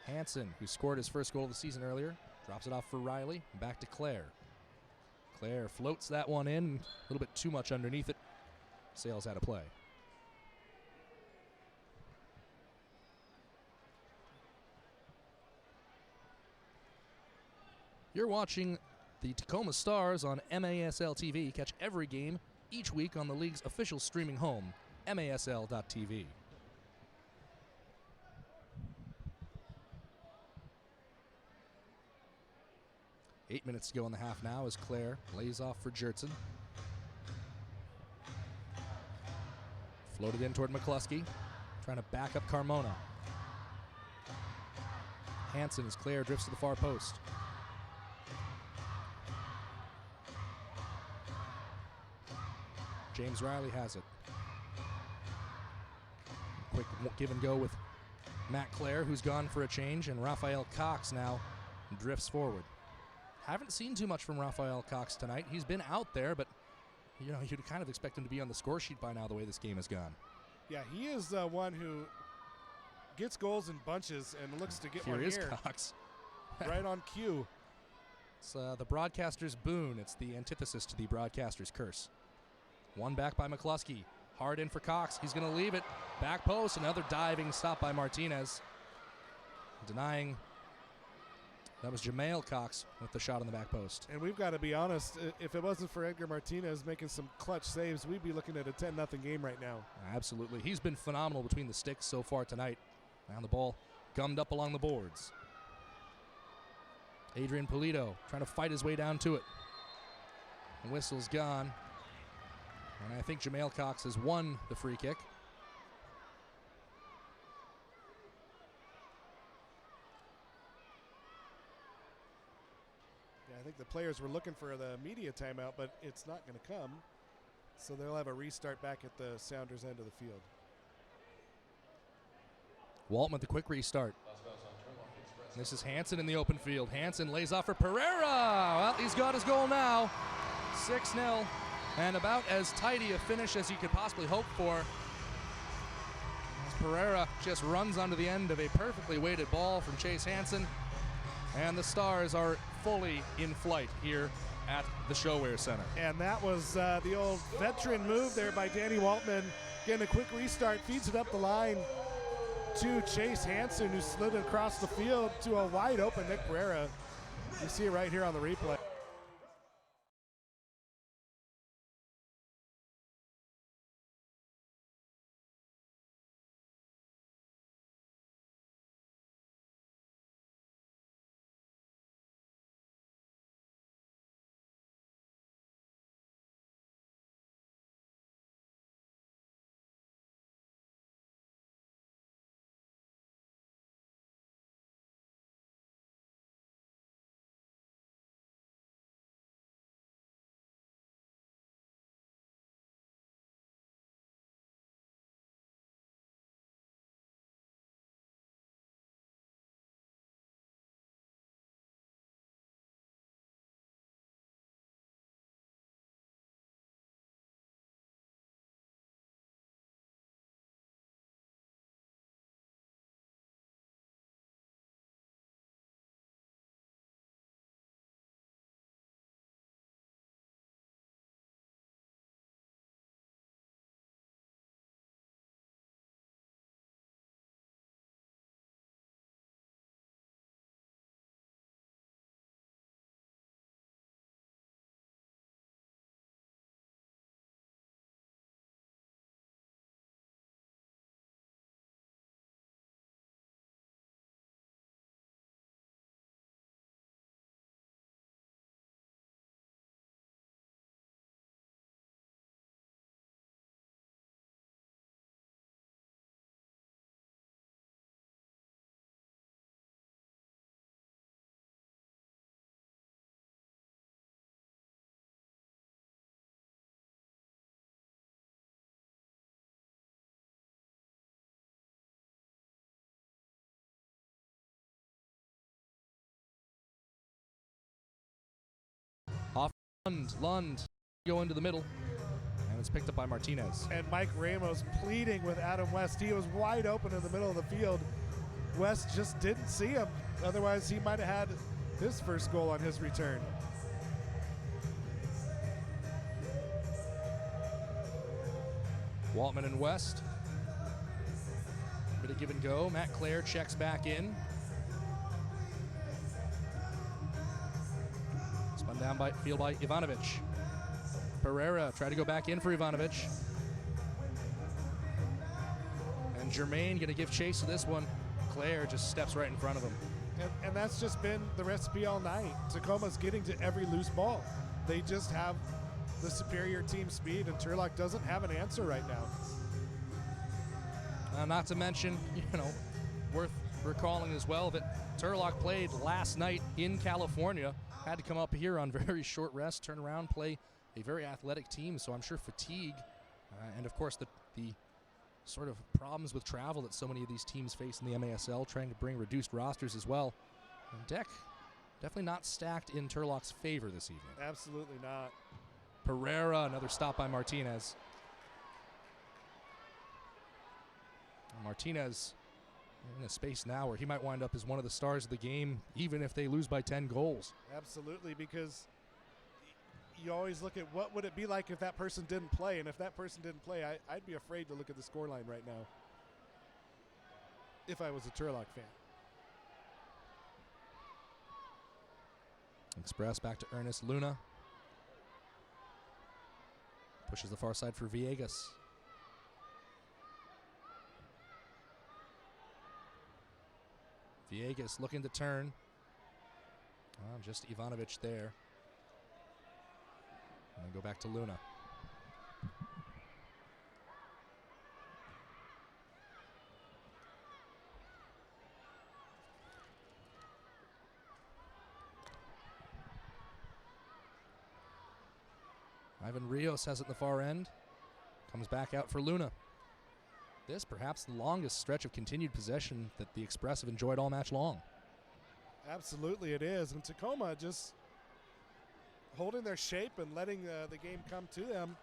Hansen, who scored his first goal of the season earlier, drops it off for Riley. Back to Clare. Clare floats that one in. A little bit too much underneath it. Sails out of play. You're watching the Tacoma Stars on MASL TV. Catch every game each week on the league's official streaming home, MASL.tv. Eight minutes to go in the half now as Clare lays off for Jertson. Floated in toward McCluskey, trying to back up Carmona. Hansen as Clare drifts to the far post. James Riley has it. Quick give and go with Matt Clare, who's gone for a change, and Rafael Cox now drifts forward. Haven't seen too much from Rafael Cox tonight. He's been out there, but you know, you'd kind of expect him to be on the score sheet by now the way this game has gone.
Yeah, he is one who gets goals in bunches and looks to get
Here
one
is
here.
Cox.
Right on cue.
It's the broadcaster's boon. It's the antithesis to the broadcaster's curse. One back by McCluskey. Hard in for Cox. He's going to leave it. Back post. Another diving stop by Martinez. Denying. That was Jamail Cox with the shot on the back post.
And we've got to be honest, if it wasn't for Edgar Martinez making some clutch saves, we'd be looking at a 10-0 game right now.
Absolutely. He's been phenomenal between the sticks so far tonight. And the ball gummed up along the boards. Adrian Polito trying to fight his way down to it. The whistle's gone. And I think Jamail Cox has won the free kick.
Yeah, I think the players were looking for the media timeout, but it's not going to come. So they'll have a restart back at the Sounders end of the field.
Walton with the quick restart. This is Hansen in the open field. Hansen lays off for Pereira. Well, he's got his goal now. 6-0. And about as tidy a finish as you could possibly hope for. As Pereira just runs onto the end of a perfectly weighted ball from Chase Hansen. And the Stars are fully in flight here at the ShoWare Center.
And that was the old veteran move there by Danny Waltman. Getting a quick restart, feeds it up the line to Chase Hansen, who slid it across the field to a wide open Nick Pereira. You see it right here on the replay.
Off Lund go into the middle, and it's picked up by Martinez.
And Mike Ramos pleading with Adam West. He was wide open in the middle of the field. West just didn't see him. Otherwise, he might have had his first goal on his return.
Waltman and West. Bit of give and go. Matt Clare checks back in. Spun down by field by Ivanovic. Pereira tried to go back in for Ivanovic. And Jermaine going to give chase to this one. Clare just steps right in front of him.
And that's just been the recipe all night. Tacoma's getting to every loose ball. They just have the superior team speed, and Turlock doesn't have an answer right now.
Not to mention, worth recalling as well that Turlock played last night in California. Had to come up here on very short rest, turn around, play a very athletic team. So I'm sure fatigue and, of course, the sort of problems with travel that so many of these teams face in the MASL, trying to bring reduced rosters as well. And deck definitely not stacked in Turlock's favor this evening.
Absolutely not.
Pereira, another stop by Martinez. And Martinez in a space now where he might wind up as one of the stars of the game, even if they lose by 10 goals.
Absolutely, because you always look at what would it be like if that person didn't play, and if that person didn't play, I'd be afraid to look at the scoreline right now if I was a Turlock fan.
Express back to Ernest Luna. Pushes the far side for Villegas. Villegas looking to turn. Well, just Ivanovic there. And then go back to Luna. Ivan Rios has it in the far end. Comes back out for Luna. This perhaps the longest stretch of continued possession that the Express have enjoyed all match long.
Absolutely it is. And Tacoma just holding their shape and letting the game come to them.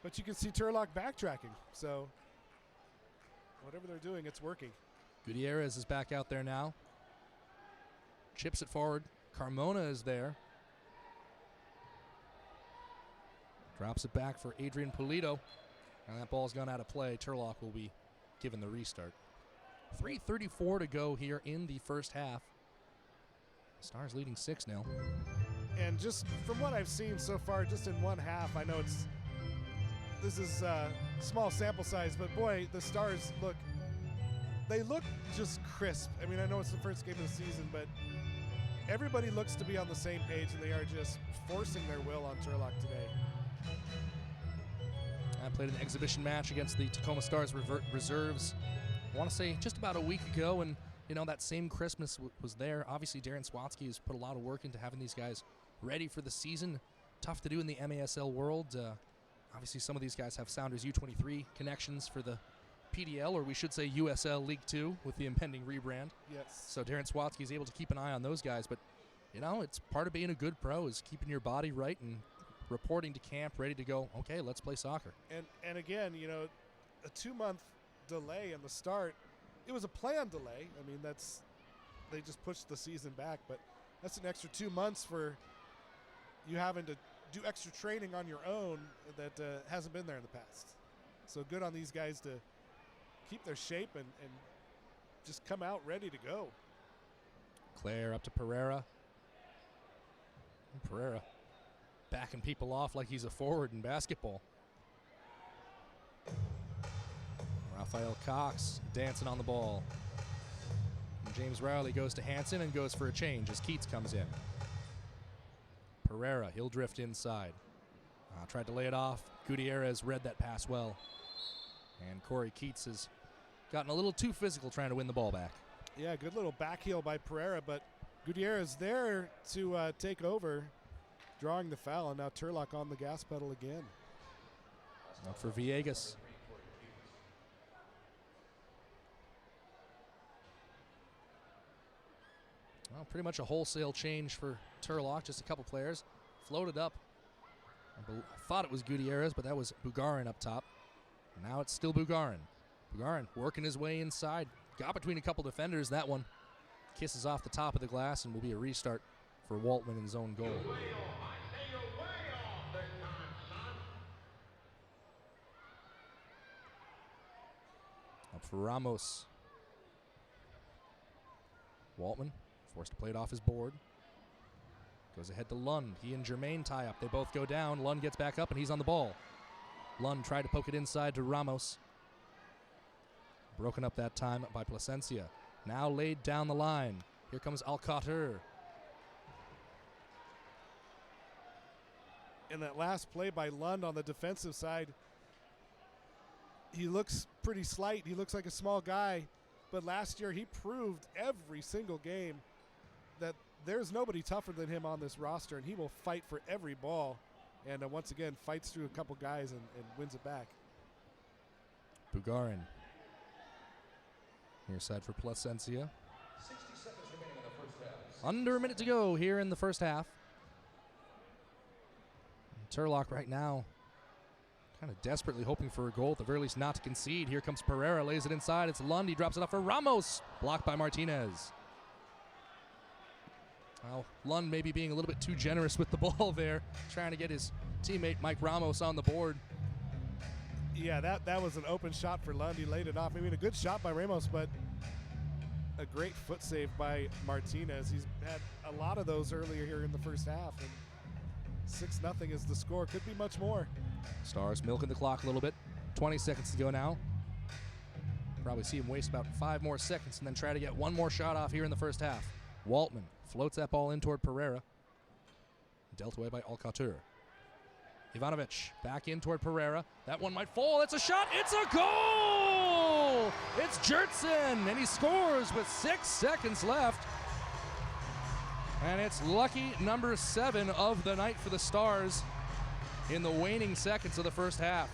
But you can see Turlock backtracking. So whatever they're doing, it's working.
Gutierrez is back out there now. Chips it forward. Carmona is there. Drops it back for Adrian Pulido. And that ball's gone out of play. Turlock will be given the restart. 3:34 to go here in the first half. Stars leading 6-0.
And just from what I've seen so far, just in one half, I know this is small sample size, but boy, the Stars look just crisp. I mean, I know it's the first game of the season, but everybody looks to be on the same page, and they are just forcing their will on Turlock today.
I played an exhibition match against the Tacoma Stars reserves, I want to say just about a week ago, and you know that same crispness was there. Obviously, Darren Swatsky has put a lot of work into having these guys ready for the season. Tough to do in the MASL world. Obviously, some of these guys have Sounders U23 connections for the PDL, or we should say USL League 2 with the impending rebrand.
Yes.
So Darren Swatsky is able to keep an eye on those guys, but you know, it's part of being a good pro is keeping your body right and reporting to camp ready to go, okay, let's play soccer.
And again, you know, a 2-month delay in the start, it was a planned delay. I mean, they just pushed the season back, but that's an extra 2 months for you having to do extra training on your own that hasn't been there in the past. So good on these guys to keep their shape and just come out ready to go.
Claire up to Pereira. And Pereira backing people off like he's a forward in basketball. Raphael Cox dancing on the ball. And James Rowley goes to Hansen and goes for a change as Keats comes in. Pereira, he'll drift inside. Tried to lay it off. Gutierrez read that pass well. And Corey Keats has gotten a little too physical trying to win the ball back.
Yeah, good little back heel by Pereira, but Gutierrez there to take over, drawing the foul, and now Turlock on the gas pedal again.
Out for Villegas. Well, pretty much a wholesale change for Turlock, just a couple players. Floated up. I thought it was Gutierrez, but that was Bugarin up top. Now it's still Bugarin. Bugarin working his way inside. Got between a couple defenders. That one kisses off the top of the glass and will be a restart for Waltman in his own goal. Up for Ramos. Waltman forced to play it off his board. Goes ahead to Lund. He and Jermaine tie up. They both go down. Lund gets back up and he's on the ball. Lund tried to poke it inside to Ramos. Broken up that time by Plasencia. Now laid down the line. Here comes Alcater.
In that last play by Lund on the defensive side, he looks pretty slight. He looks like a small guy. But last year he proved every single game that there's nobody tougher than him on this roster, and he will fight for every ball. And once again, fights through a couple guys and wins it back.
Bugarin. Near side for Plasencia.
60 seconds remaining in the first half.
Under a minute to go here in the first half. And Turlock right now kind of desperately hoping for a goal, at the very least not to concede. Here comes Pereira, lays it inside. It's Lund. He drops it off for Ramos. Blocked by Martinez. Well, Lund maybe being a little bit too generous with the ball there, trying to get his teammate Mike Ramos on the board.
Yeah, that was an open shot for Lund. He laid it off. I mean, a good shot by Ramos, but a great foot save by Martinez. He's had a lot of those earlier here in the first half. And 6-0 is the score. Could be much more.
Stars milking the clock a little bit. 20 seconds to go now. Probably see him waste about 5 more seconds and then try to get one more shot off here in the first half. Waltman Floats that ball in toward Pereira. Dealt away by Alcatur. Ivanovic back in toward Pereira. That one might fall. It's a shot. It's a goal! It's Jertson, and he scores with 6 seconds left. And it's lucky number 7 of the night for the Stars in the waning seconds of the first half.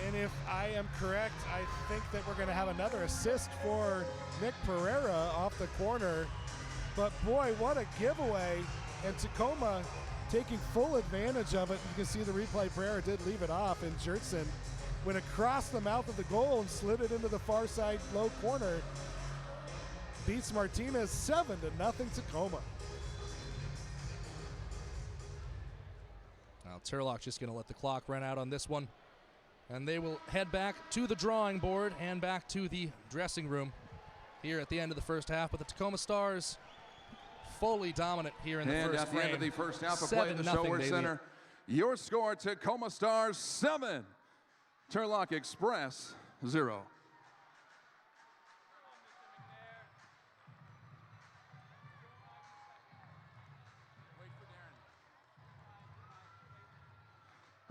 And if I am correct, I think that we're going to have another assist for Nick Pereira off the corner. But boy, what a giveaway. And Tacoma taking full advantage of it. You can see the replay. Pereira did leave it off, and Jertson went across the mouth of the goal and slid it into the far side low corner. Beats Martinez 7-0 Tacoma.
Now Turlock just going to let the clock run out on this one. And they will head back to the drawing board and back to the dressing room here at the end of the first half. But the Tacoma Stars fully dominant here in the first
at the
frame.
end of the first half of play at the
7-0
Shower
they
Center, your score: Tacoma Stars 7, Turlock Express 0.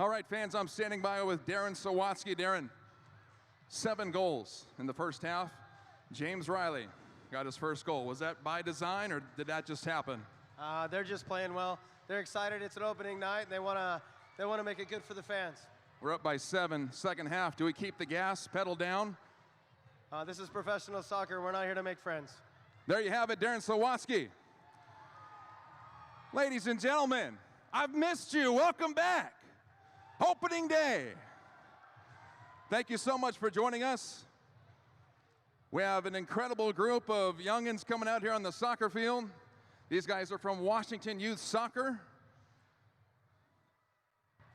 All right, fans, I'm standing by with Darren Sawatsky. Darren, 7 goals in the first half. James Riley got his first goal. Was that by design, or did that just happen?
They're just playing well. They're excited. It's an opening night, and they want to make it good for the fans.
We're up by 7, second half. Do we keep the gas pedal down?
This is professional soccer. We're not here to make friends.
There you have it, Darren Sawatsky. Ladies and gentlemen, I've missed you. Welcome back. Opening day. Thank you so much for joining us. We have an incredible group of youngins coming out here on the soccer field. These guys are from Washington Youth Soccer.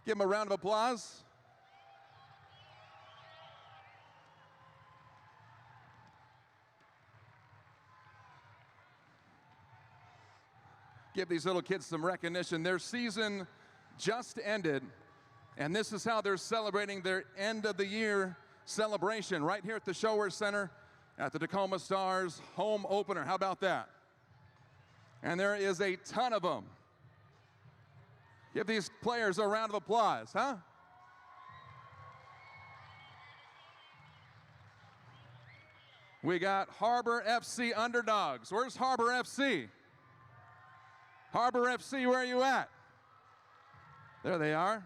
Give them a round of applause. Give these little kids some recognition. Their season just ended, and this is how they're celebrating their end of the year celebration right here at the Shower Center at the Tacoma Stars home opener. How about that? And there is a ton of them. Give these players a round of applause, huh? We got Harbor FC underdogs. Where's Harbor FC? Harbor FC, where are you at? There they are.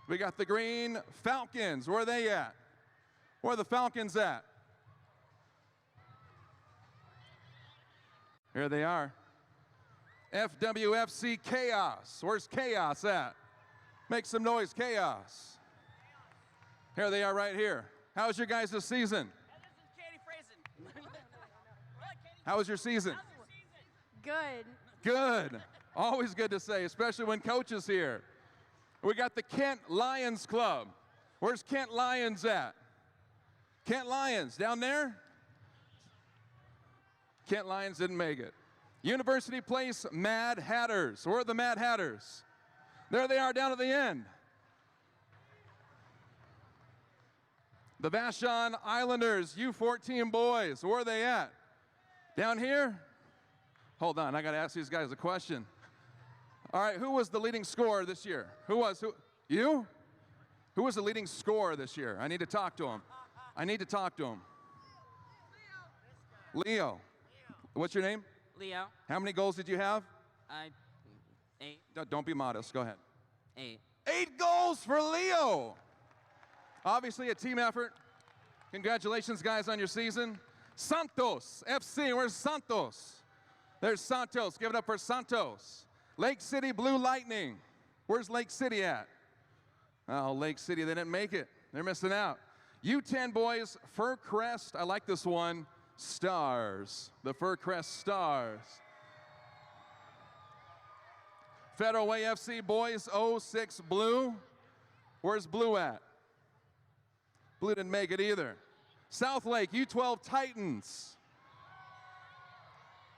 We got the Green Falcons. Where are they at? Where are the Falcons at? Here they are. FWFC Chaos. Where's Chaos at? Make some noise, Chaos. Here they are right here. How's your guys' season? How was your season?
Good.
Good. Always good to say, especially when coach is here. We got the Kent Lions Club. Where's Kent Lions at? Kent Lions, down there? Kent Lions didn't make it. University Place Mad Hatters. Where are the Mad Hatters? There they are down at the end. The Vashon Islanders U14 boys. Where are they at? Down here? Hold on, I got to ask these guys a question. All right, who was the leading scorer this year? Who? You? Who was the leading scorer this year? I need to talk to him. Leo. What's your name?
Leo.
How many goals did you have?
8.
Don't be modest. Go ahead.
8.
8 goals for Leo. Obviously a team effort. Congratulations, guys, on your season. Santos FC. Where's Santos? There's Santos. Give it up for Santos. Lake City Blue Lightning. Where's Lake City at? Oh, Lake City, they didn't make it. They're missing out. U10 boys, Fir Crest. I like this one. Stars. The Fir Crest Stars. Federal Way FC boys, 06 Blue. Where's Blue at? Blue didn't make it either. South Lake, U12 Titans.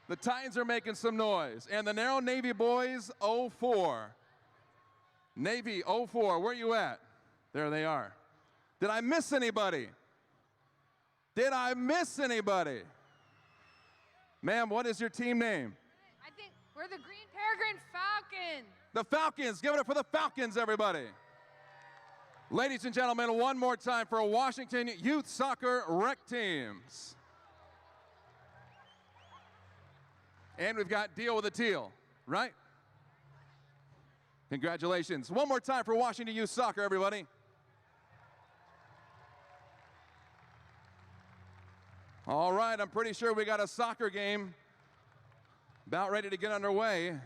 The Titans are making some noise. And the Narrow Navy boys, 04. Navy, 04. Where you at? There they are. Did I miss anybody? Did I miss anybody? Ma'am, what is your team name?
I think we're the Green Peregrine Falcons.
The Falcons. Give it up for the Falcons, everybody. Ladies and gentlemen, one more time for Washington Youth Soccer Rec Teams. And we've got Deal with a Teal, right? Congratulations. One more time for Washington Youth Soccer, everybody. All right, I'm pretty sure we got a soccer game about ready to get underway.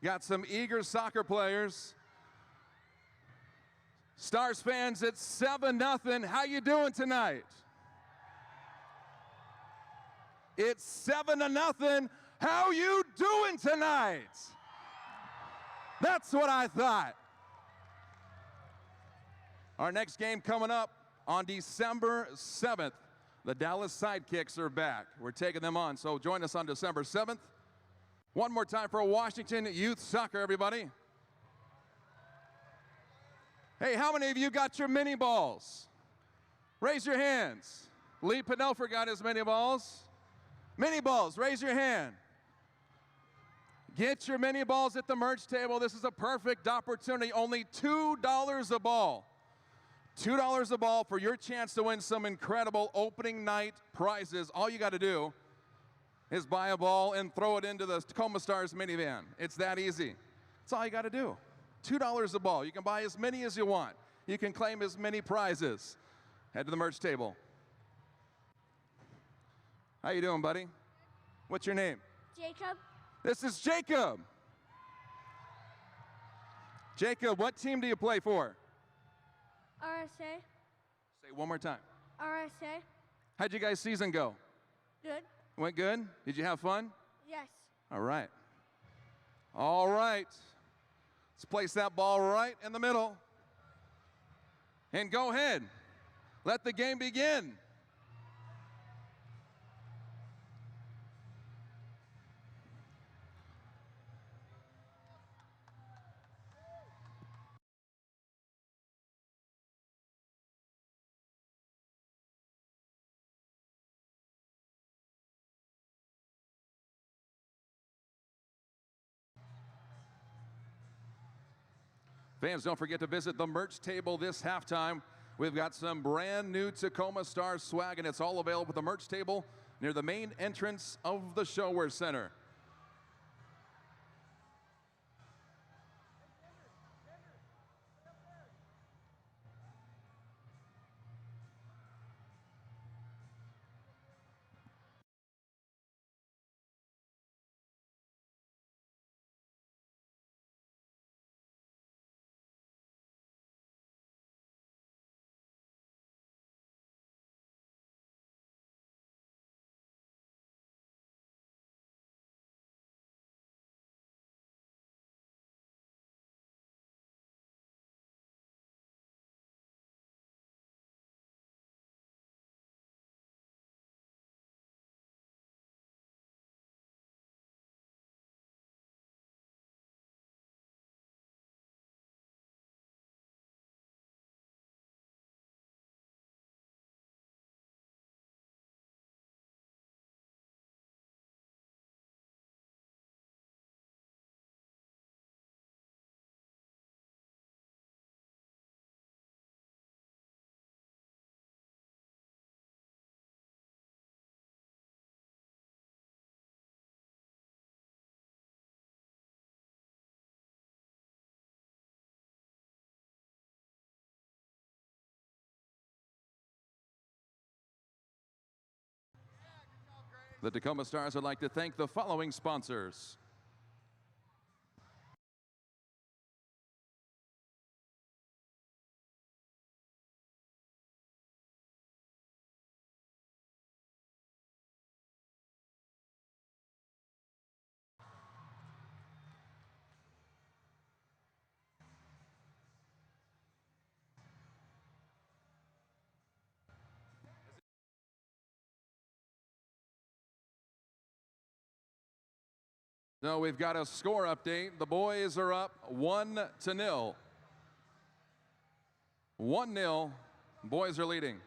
Got some eager soccer players. Stars fans, it's 7-0. How you doing tonight? It's 7-0. How you doing tonight? That's what I thought. Our next game coming up on December 7th. The Dallas Sidekicks are back. We're taking them on, so join us on December 7th. One more time for Washington Youth Soccer, everybody. Hey, how many of you got your mini balls? Raise your hands. Lee Penelfer got his mini balls. Mini balls, raise your hand. Get your mini balls at the merch table. This is a perfect opportunity. Only $2 a ball. $2 a ball for your chance to win some incredible opening night prizes. All you got to do is buy a ball and throw it into the Tacoma Stars minivan. It's that easy. That's all you got to do. $2 a ball. You can buy as many as you want. You can claim as many prizes. Head to the merch table. How you doing, buddy? What's your name?
Jacob.
This is Jacob. Jacob, what team do you play for?
RSA.
Say it one more time.
RSA.
How'd you guys' season go?
Good.
Went good? Did you have fun?
Yes.
All right. All right. Let's place that ball right in the middle. And go ahead. Let the game begin. Fans, don't forget to visit the merch table this halftime. We've got some brand new Tacoma Stars swag, and it's all available at the merch table near the main entrance of the Showwear Center. The Tacoma Stars would like to thank the following sponsors. So we've got a score update. The boys are up 1-0. 1-0. Boys are leading.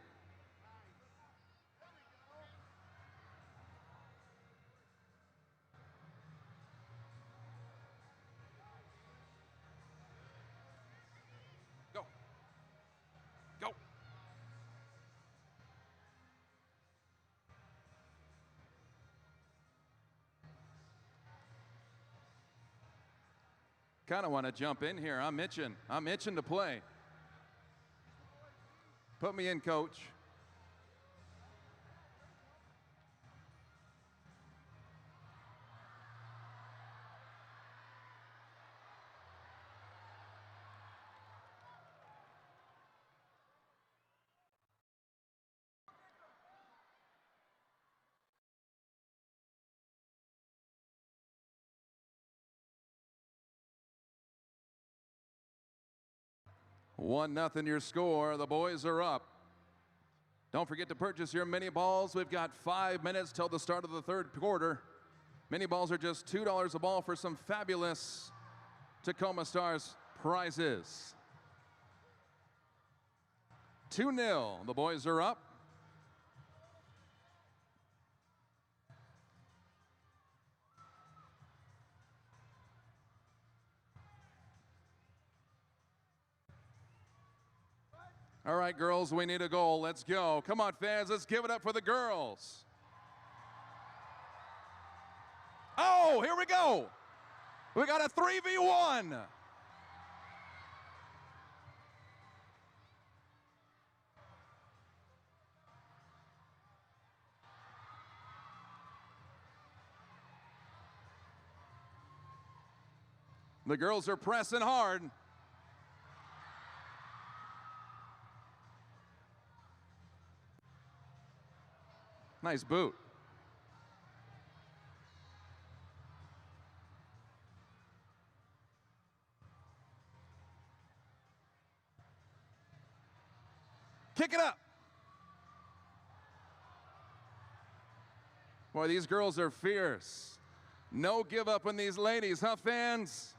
Kind of want to jump in here. I'm itching. I'm itching to play. Put me in, coach. One nothing your score. The boys are up. Don't forget to purchase your mini balls. We've got 5 minutes till the start of the third quarter. Mini balls are just $2 a ball for some fabulous Tacoma Stars prizes. 2-0. The boys are up. All right, girls, we need a goal. Let's go. Come on, fans, let's give it up for the girls. Oh, here we go. We got a 3v1. The girls are pressing hard. Nice boot. Kick it up. Boy, these girls are fierce. No give up on these ladies, huh, fans?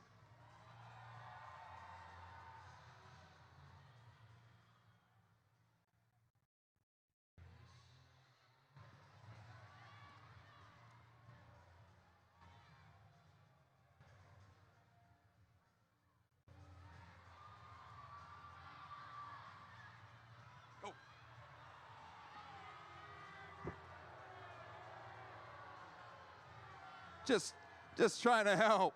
Just trying to help.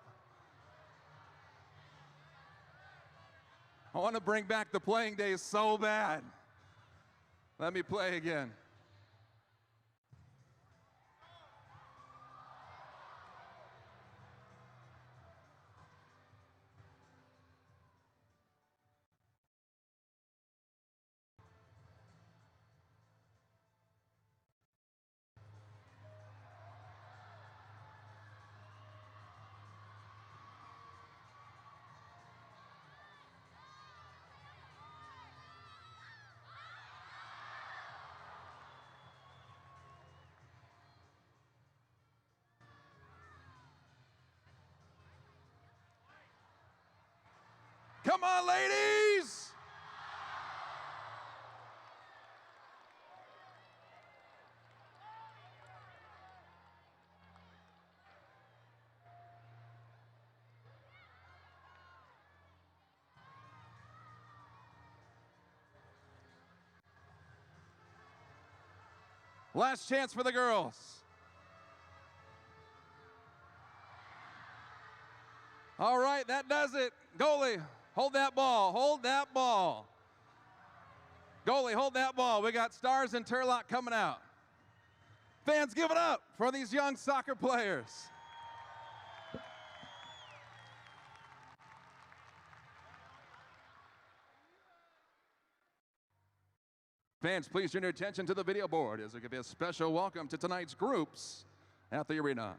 I want to bring back the playing days so bad. Let me play again. Come on, ladies! Last chance for the girls. All right, that does it. Goalie, hold that ball. Hold that ball. Goalie, hold that ball. We got Stars and Turlock coming out. Fans, give it up for these young soccer players. Fans, please turn your attention to the video board as there could be a special welcome to tonight's groups at the arena.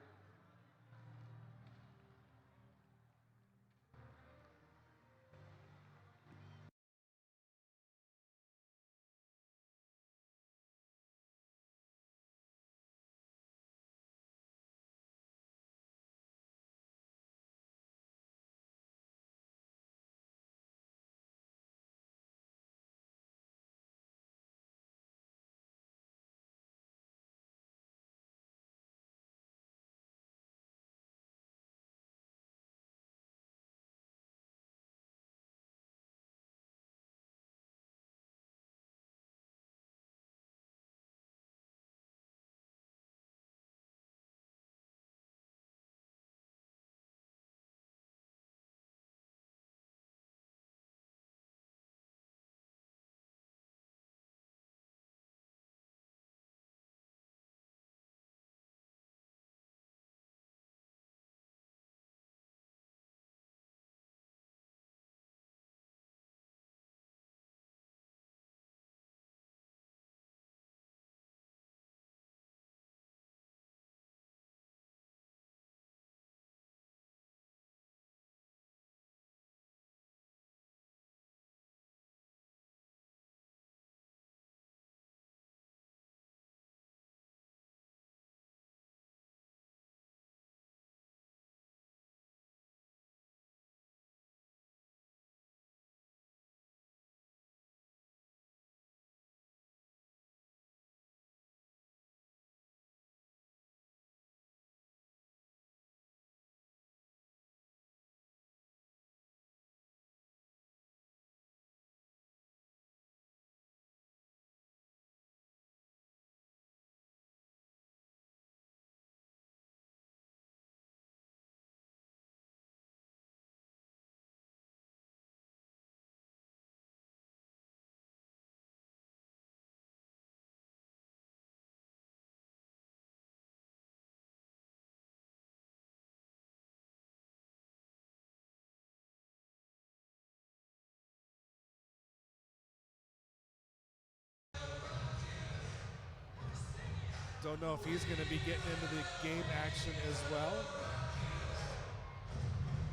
Don't know if he's going to be getting into the game action as well.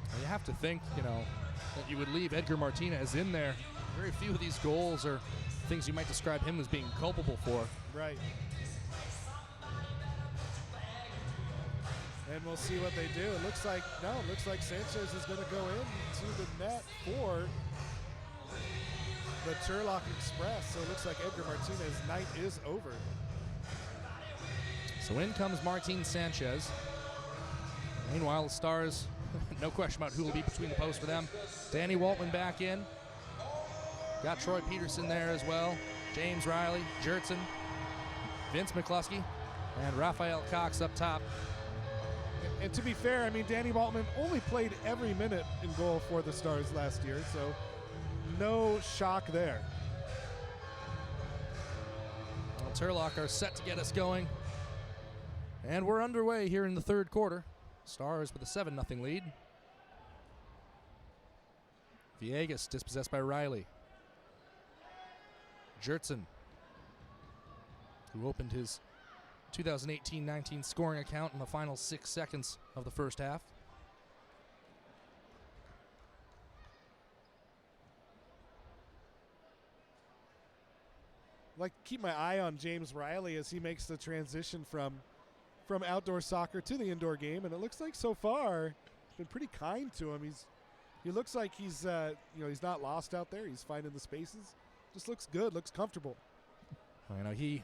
Well, you have to think, that you would leave Edgar Martinez in there. Very few of these goals are things you might describe him as being culpable for.
Right. And we'll see what they do. It looks like Sanchez is going to go into the net for the Turlock Express. So it looks like Edgar Martinez's night is over.
So in comes Martin Sanchez. Meanwhile, the Stars, no question about who will be between the posts for them. Danny Waltman back in. Got Troy Peterson there as well. James Riley, Jertson, Vince McCluskey, and Raphael Cox up top.
And to be fair, I mean, Danny Waltman only played every minute in goal for the Stars last year, so no shock there.
Well, Turlock are set to get us going. And we're underway here in the third quarter. Stars with a 7-0 lead. Villegas dispossessed by Riley. Jertson, who opened his 2018-19 scoring account in the final 6 seconds of the first half.
I'd like to keep my eye on James Riley as he makes the transition from outdoor soccer to the indoor game, and it looks like so far it's been pretty kind to him. He looks like he's he's not lost out there. He's finding the spaces. Just looks good, looks comfortable.
He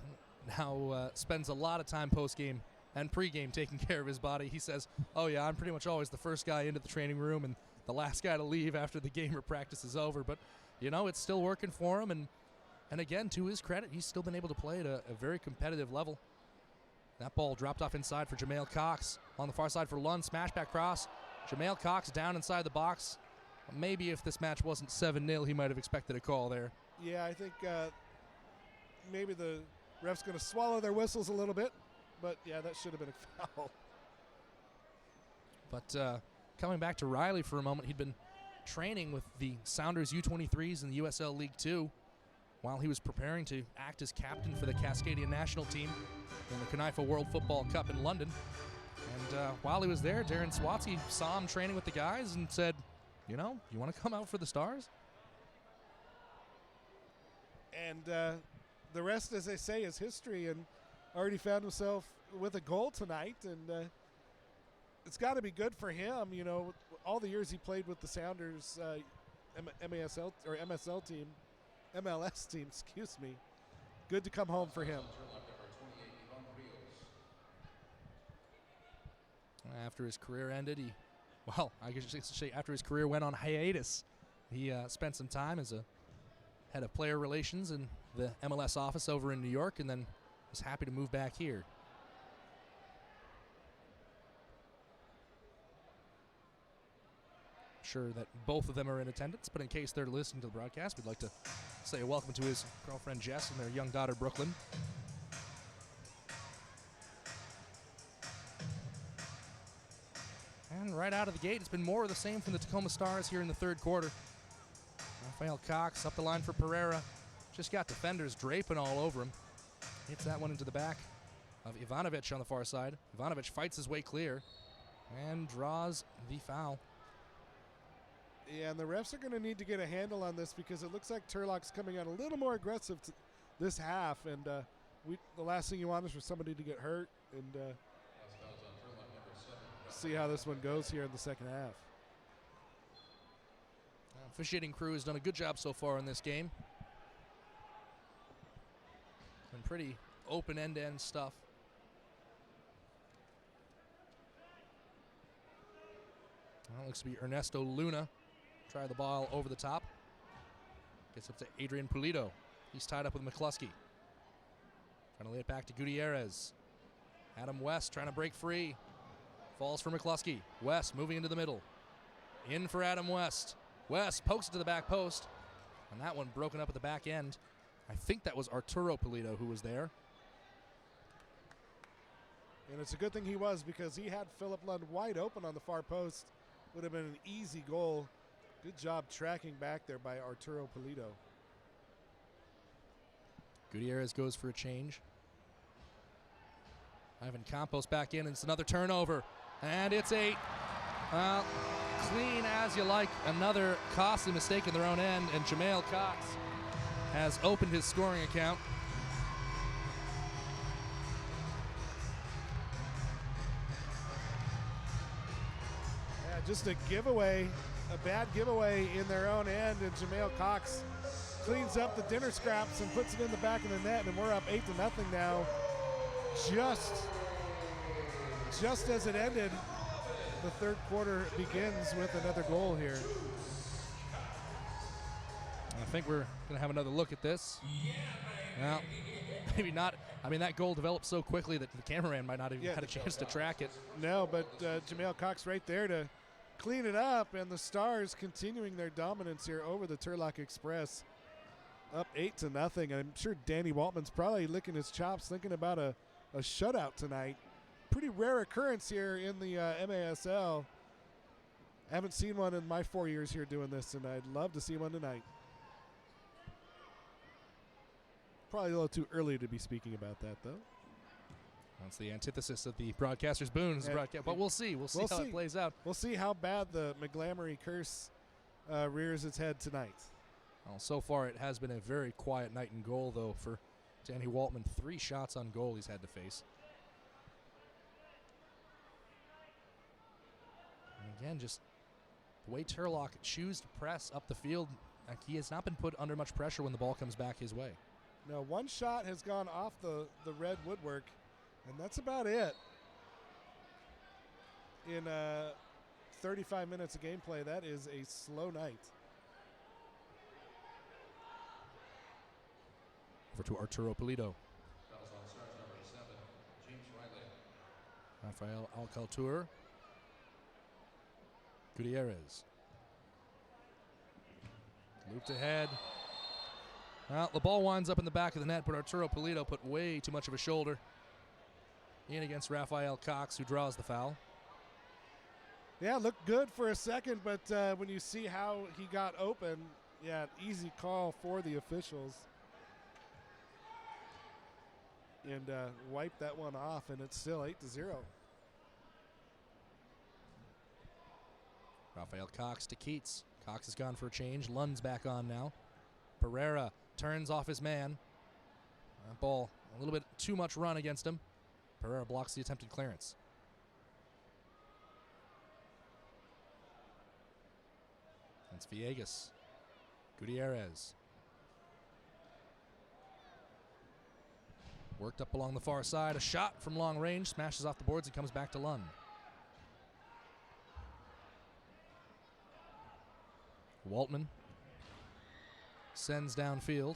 now spends a lot of time post-game and pre-game taking care of his body. He says, oh yeah, I'm pretty much always the first guy into the training room and the last guy to leave after the game or practice is over. But, it's still working for him. And again, to his credit, he's still been able to play at a very competitive level. That ball dropped off inside for Jamail Cox. On the far side for Lund, smash back cross. Jamail Cox down inside the box. Maybe if this match wasn't 7-0, he might have expected a call there.
Yeah, I think maybe the ref's going to swallow their whistles a little bit. But, yeah, that should have been a foul.
But coming back to Riley for a moment, he'd been training with the Sounders U23s in the USL League 2 while he was preparing to act as captain for the Cascadian national team in the Canifa World Football Cup in London. And while he was there, Darren Swatsky saw him training with the guys and said, you want to come out for the Stars?
And the rest, as they say, is history, and already found himself with a goal tonight. And it's got to be good for him, all the years he played with the Sounders MLS team, excuse me. Good to come home for him.
After his career ended, after his career went on hiatus, he spent some time as a head of player relations in the MLS office over in New York, and then was happy to move back here. Sure that both of them are in attendance, but in case they're listening to the broadcast, we'd like to say a welcome to his girlfriend Jess and their young daughter Brooklyn. And right out of the gate, it's been more of the same from the Tacoma Stars here in the third quarter. Raphael Cox up the line for Pereira. Just got defenders draping all over him. Hits that one into the back of Ivanovic on the far side. Ivanovic fights his way clear and draws the foul.
Yeah, and the refs are going to need to get a handle on this because it looks like Turlock's coming out a little more aggressive this half, and the last thing you want is for somebody to get hurt, and see how this one goes here in the second half.
Officiating crew has done a good job so far in this game. And pretty open end-to-end stuff. Well, looks to be Ernesto Luna. Try the ball over the top. Gets up to Adrian Pulido. He's tied up with McCluskey. Trying to lay it back to Gutierrez. Adam West trying to break free. Falls for McCluskey. West moving into the middle. In for Adam West. West pokes it to the back post. And that one broken up at the back end. I think that was Arturo Pulido who was there.
And it's a good thing he was because he had Philip Lund wide open on the far post. Would have been an easy goal. Good job tracking back there by Arturo Pulido.
Gutierrez goes for a change. Ivan Campos back in, and it's another turnover. And it's 8. Clean as you like. Another costly mistake in their own end, and Jamail Cox has opened his scoring account.
Yeah, just a giveaway, a bad giveaway in their own end, and Jamail Cox cleans up the dinner scraps and puts it in the back of the net, and we're up 8-0 now. Just as it ended, the third quarter begins with another goal here.
I think we're going to have another look at this. Well, maybe not. I mean, that goal developed so quickly that the cameraman might not have had a chance to track it.
No, but Jamail Cox right there to clean it up, and the Stars continuing their dominance here over the Turlock Express. Up 8-0. I'm sure Danny Waltman's probably licking his chops thinking about a shutout tonight. Pretty rare occurrence here in the MASL. I haven't seen one in my 4 years here doing this, and I'd love to see one tonight. Probably a little too early to be speaking about that, though.
That's the antithesis of the broadcaster's boon. But we'll see. We'll see how it plays out.
We'll see how bad the McGlamory curse rears its head tonight.
Well, so far it has been a very quiet night in goal, though, for Danny Waltman. 3 shots on goal he's had to face. And again, just the way Turlock chooses to press up the field, like he has not been put under much pressure when the ball comes back his way.
No, one shot has gone off the red woodwork, and that's about it. In 35 minutes of gameplay, that is a slow night.
Over to Arturo Pulido. Rafael Alcaltur. Gutierrez. Looped ahead. Well, the ball winds up in the back of the net, but Arturo Pulido put way too much of a shoulder in against Rafael Cox, who draws the foul.
Yeah, looked good for a second, but when you see how he got open, yeah, easy call for the officials. And wiped that one off, and it's still 8-0.
Rafael Cox to Keats. Cox has gone for a change. Lund's back on now. Pereira turns off his man. That ball, a little bit too much run against him. Pereira blocks the attempted clearance. That's Villegas. Gutierrez. Worked up along the far side. A shot from long range. Smashes off the boards and comes back to Lund. Waltman sends downfield.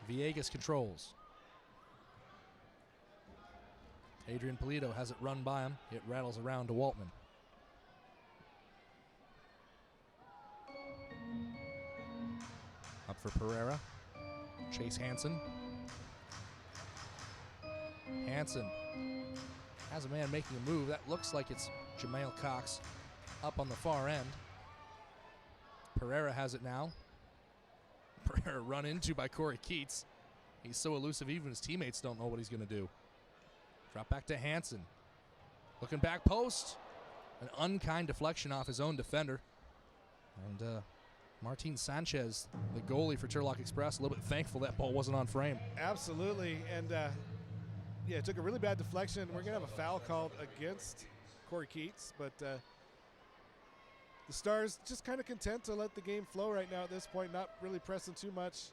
Villegas controls. Adrian Pulido has it run by him. It rattles around to Waltman. Up for Pereira. Chase Hansen. Hansen has a man making a move. That looks like it's Jamail Cox up on the far end. Pereira has it now. Pereira run into by Corey Keats. He's so elusive, even his teammates don't know what he's going to do. Drop back to Hansen. Looking back post. An unkind deflection off his own defender. And Martin Sanchez, the goalie for Turlock Express, a little bit thankful that ball wasn't on frame.
Absolutely. And yeah, it took a really bad deflection. We're going to have a foul called against Corey Keats, but the Stars just kind of content to let the game flow right now at this point, not really pressing too much,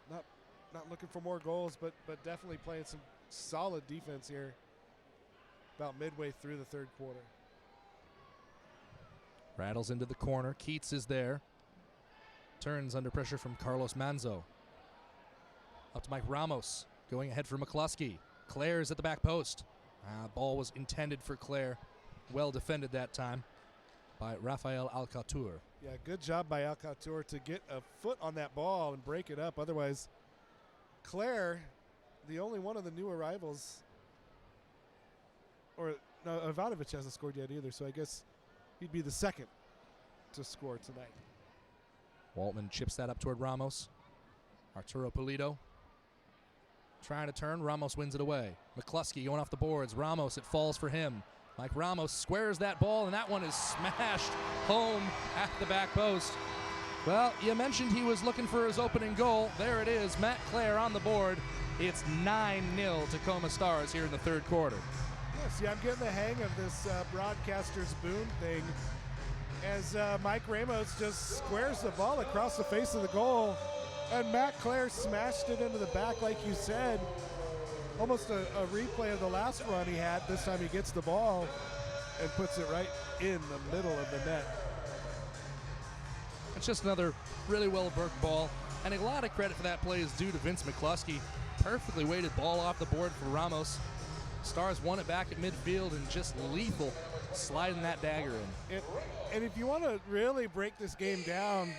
not looking for more goals, but definitely playing some solid defense here about midway through the third quarter.
Rattles into the corner. Keats is there. Turns under pressure from Carlos Manzo. Up to Mike Ramos. Going ahead for McCluskey. Claire's at the back post. Ball was intended for Claire. Well defended that time by Rafael Alcaltur.
Yeah, good job by Alcaltur to get a foot on that ball and break it up. Otherwise, Claire, the only one of the new arrivals, or no, Ivanovic hasn't scored yet either, so I guess he'd be the second to score tonight.
Waltman chips that up toward Ramos. Arturo Pulido. trying to turn. Ramos wins it away. McCluskey going off the boards. Ramos, it falls for him. Mike Ramos squares that ball, and that one is smashed home at the back post. Well, you mentioned he was looking for his opening goal. There it is, Matt Clare on the board. It's 9-0 Tacoma Stars here in the third quarter.
Yeah, see, I'm getting the hang of this broadcaster's boom thing as Mike Ramos just squares the ball across the face of the goal, and Matt Clare smashed it into the back like you said. Almost a replay of the last run he had. This time he gets the ball and puts it right in the middle of the net.
It's just another really well-worked ball, and a lot of credit for that play is due to Vince McCluskey. Perfectly weighted ball off the board for Ramos. Stars won it back at midfield and just lethal sliding that dagger in.
And if you want to really break this game down,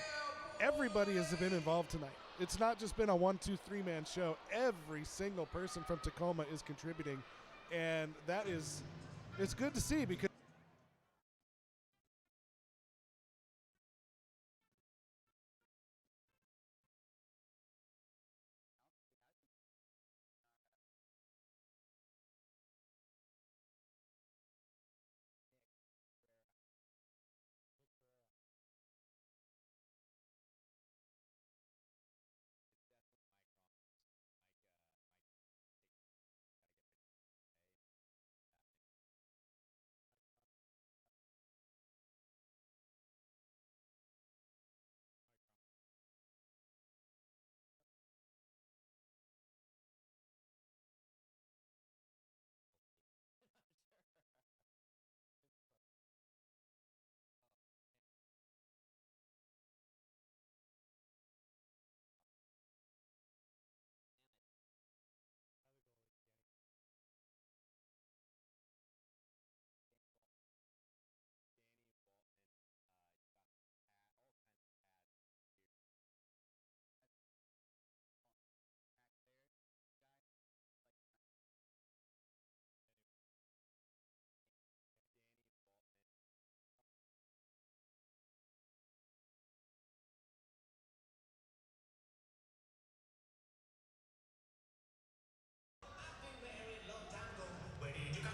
everybody has been involved tonight. It's not just been a 1-2-3 man show. Every single person from Tacoma is contributing, and that is, it's good to see because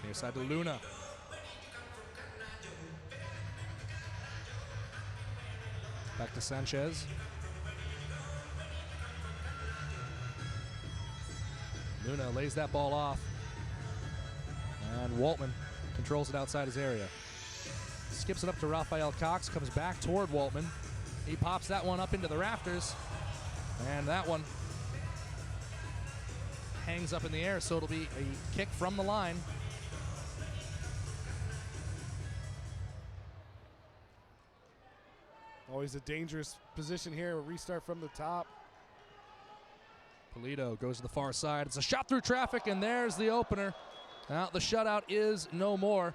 Near side to Luna. Back to Sanchez. Luna lays that ball off. And Waltman controls it outside his area. Skips it up to Rafael Cox, comes back toward Waltman. He pops that one up into the rafters. And that one hangs up in the air, so it'll be a kick from the line.
always a dangerous position here. We'll restart from the top.
Polito goes to the far side. It's a shot through traffic, and there's the opener. Now the shutout is no more,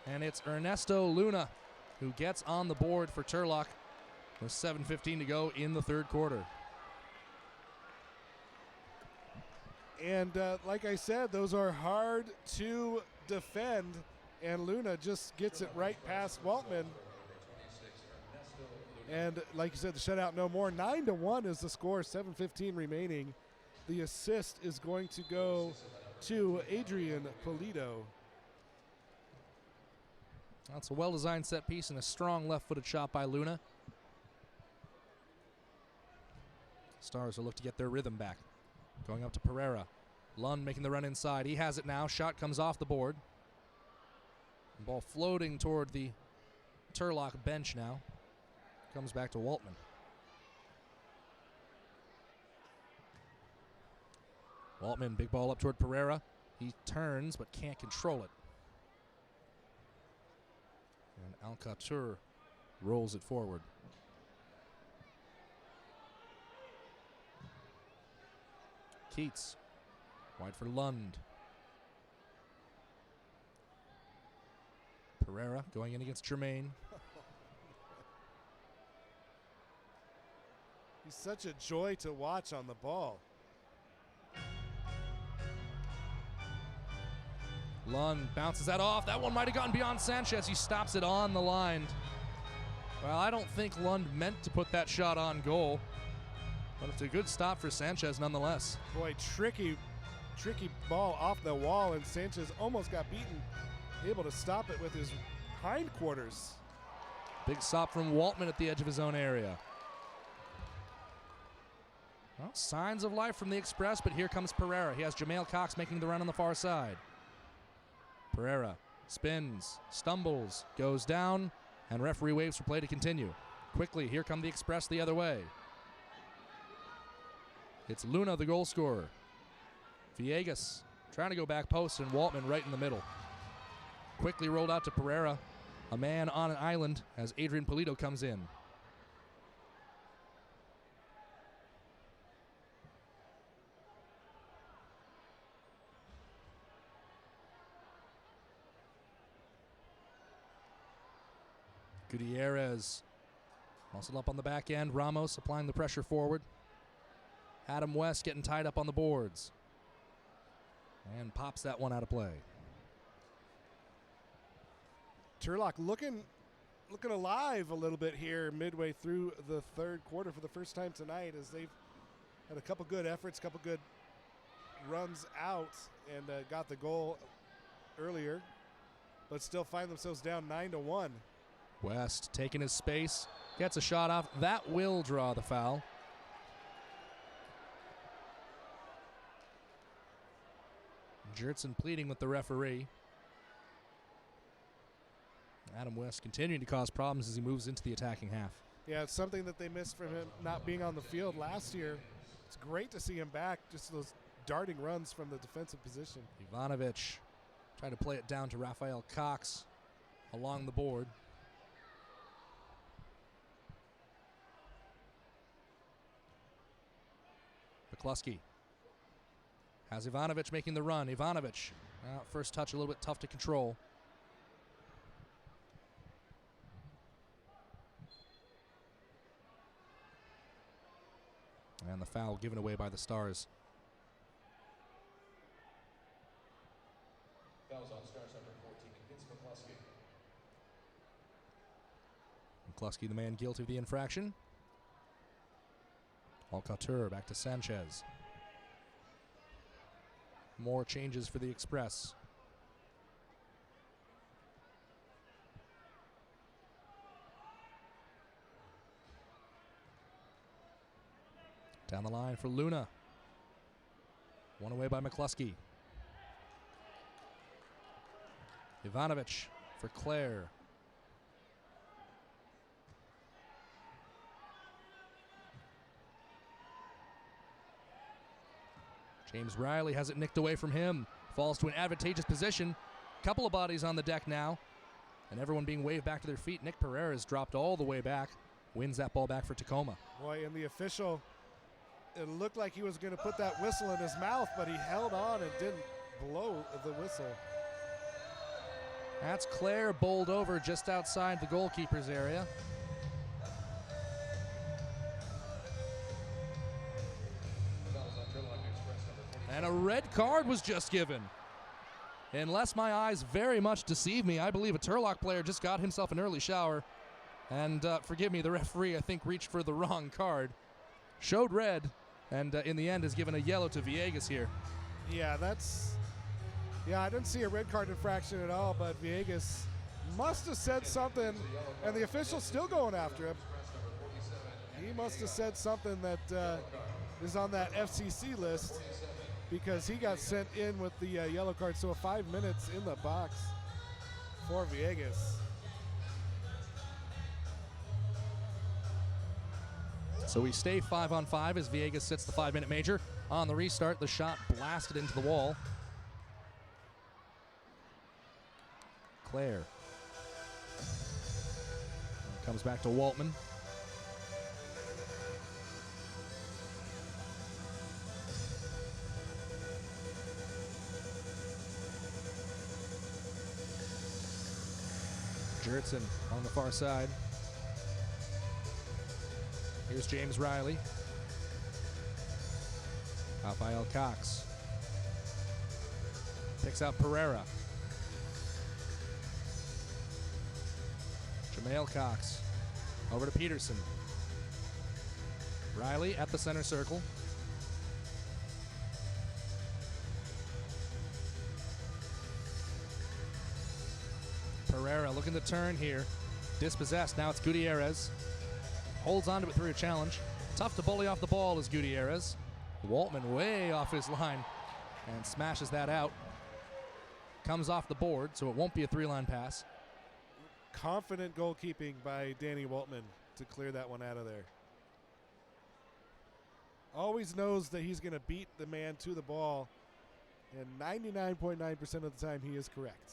and it's Ernesto Luna who gets on the board for Turlock with 7:15 to go in the third quarter.
And like I said, those are hard to defend, and Luna just gets it right past Waltman. And like you said, the shutout no more. 9-1 is the score, 7:15 remaining. The assist is going to go to Adrian Polito.
That's a well-designed set piece and a strong left-footed shot by Luna. Stars will look to get their rhythm back. Going up to Pereira. Lund making the run inside. He has it now. Shot comes off the board. Ball floating toward the Turlock bench now. Comes back to Waltman. Waltman, big ball up toward Pereira. He turns but can't control it. And Alcatur rolls it forward. Keats, wide for Lund. Pereira going in against Germain.
He's such a joy to watch on the ball.
Lund bounces that off. That one might have gotten beyond Sanchez. He stops it on the line. Well, I don't think Lund meant to put that shot on goal, but it's a good stop for Sanchez nonetheless.
Boy, tricky tricky ball off the wall, and Sanchez almost got beaten, able to stop it with his hindquarters.
Big stop from Waltman at the edge of his own area. Well, signs of life from the Express, but here comes Pereira. He has Jamel Cox making the run on the far side. Pereira spins, stumbles, goes down, and referee waves for play to continue. Quickly, here come the Express the other way. It's Luna, the goal scorer. Villegas trying to go back post, and Waltman right in the middle. Quickly rolled out to Pereira, a man on an island as Adrian Polito comes in. Gutierrez muscled up on the back end. Ramos applying the pressure forward. Adam West getting tied up on the boards. And pops that one out of play.
Turlock looking alive a little bit here midway through the third quarter for the first time tonight, as they've had a couple good efforts, couple good runs out, and got the goal earlier, but still find themselves down 9-1.
West taking his space, gets a shot off. That will draw the foul. Jertson pleading with the referee. Adam West continuing to cause problems as he moves into the attacking half.
Yeah, it's something that they missed from him not being on the field last year. It's great to see him back, just those darting runs from the defensive position.
Ivanovic trying to play it down to Rafael Cox along the board. McCluskey has Ivanovic making the run. Ivanovic, first touch a little bit tough to control. And the foul given away by the Stars.
Fouls on Stars number 14, Vince
McCluskey,
McCluskey.
the man guilty of the infraction. Alcatur back to Sanchez. More changes for the Express. Down the line for Luna. One away by McCluskey. Ivanovic for Claire. James Riley has it nicked away from him. Falls to an advantageous position. Couple of bodies on the deck now. And everyone being waved back to their feet. Nick Pereira has dropped all the way back. Wins that ball back for Tacoma.
Boy, and the official, it looked like he was going to put that whistle in his mouth, but he held on and didn't blow the whistle.
That's Claire bowled over just outside the goalkeeper's area. And a red card was just given. Unless my eyes very much deceive me, I believe a Turlock player just got himself an early shower. And forgive me, the referee, I think, reached for the wrong card. Showed red, and in the end has given a yellow to Villegas here.
Yeah, I didn't see a red card infraction at all, but Villegas must have said something, and the official's still going after him. He must have said something that is on that FCC list, because he got sent in with the yellow card. So 5 minutes in the box for Villegas.
So we stay 5-on-5 as Villegas sits the 5-minute major. On the restart, the shot blasted into the wall. Claire. Comes back to Waltman. Jertson on the far side. Here's James Riley. Rafael Cox. Picks out Pereira. Jamel Cox. Over to Peterson. Riley at the center circle. Pereira looking to turn here. Dispossessed. Now it's Gutierrez. Holds on to it through a challenge. Tough to bully off the ball is Gutierrez. Waltman way off his line and smashes that out. Comes off the board, so it won't be a three-line pass.
Confident goalkeeping by Danny Waltman to clear that one out of there. Always knows that he's going to beat the man to the ball, and 99.9% of the time he is correct.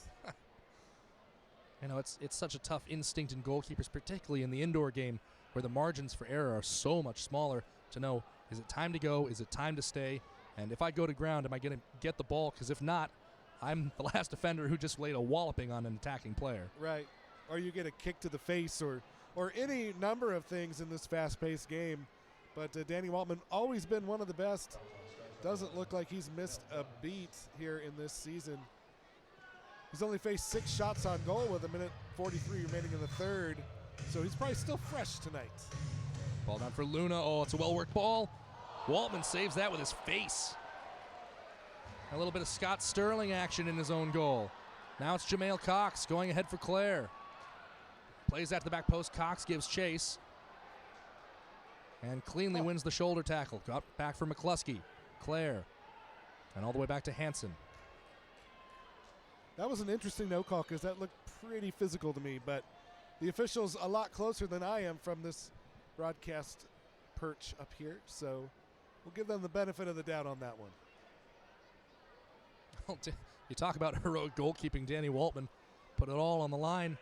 You know, it's such a tough instinct in goalkeepers, particularly in the indoor game, where the margins for error are so much smaller to know, is it time to go, is it time to stay, and if I go to ground, am I going to get the ball? Because if not, I'm the last defender who just laid a walloping on an attacking player.
Right. Or you get a kick to the face or any number of things in this fast-paced game. But Danny Waltman, always been one of the best. Doesn't look like he's missed a beat here in this season. He's only faced 6 shots on goal with 1:43 remaining in the third. So he's probably still fresh tonight.
Ball down for Luna. Oh, it's a well-worked ball. Waltman saves that with his face. A little bit of Scott Sterling action in his own goal. Now it's Jamail Cox going ahead for Clare. Plays that to the back post. Cox gives chase. And cleanly wins the shoulder tackle. Got back for McCluskey. Clare. And all the way back to Hansen.
That was an interesting no call because that looked pretty physical to me, but the official's a lot closer than I am from this broadcast perch up here, so we'll give them the benefit of the doubt on that one.
You talk about heroic goalkeeping. Danny Waltman put it all on the line.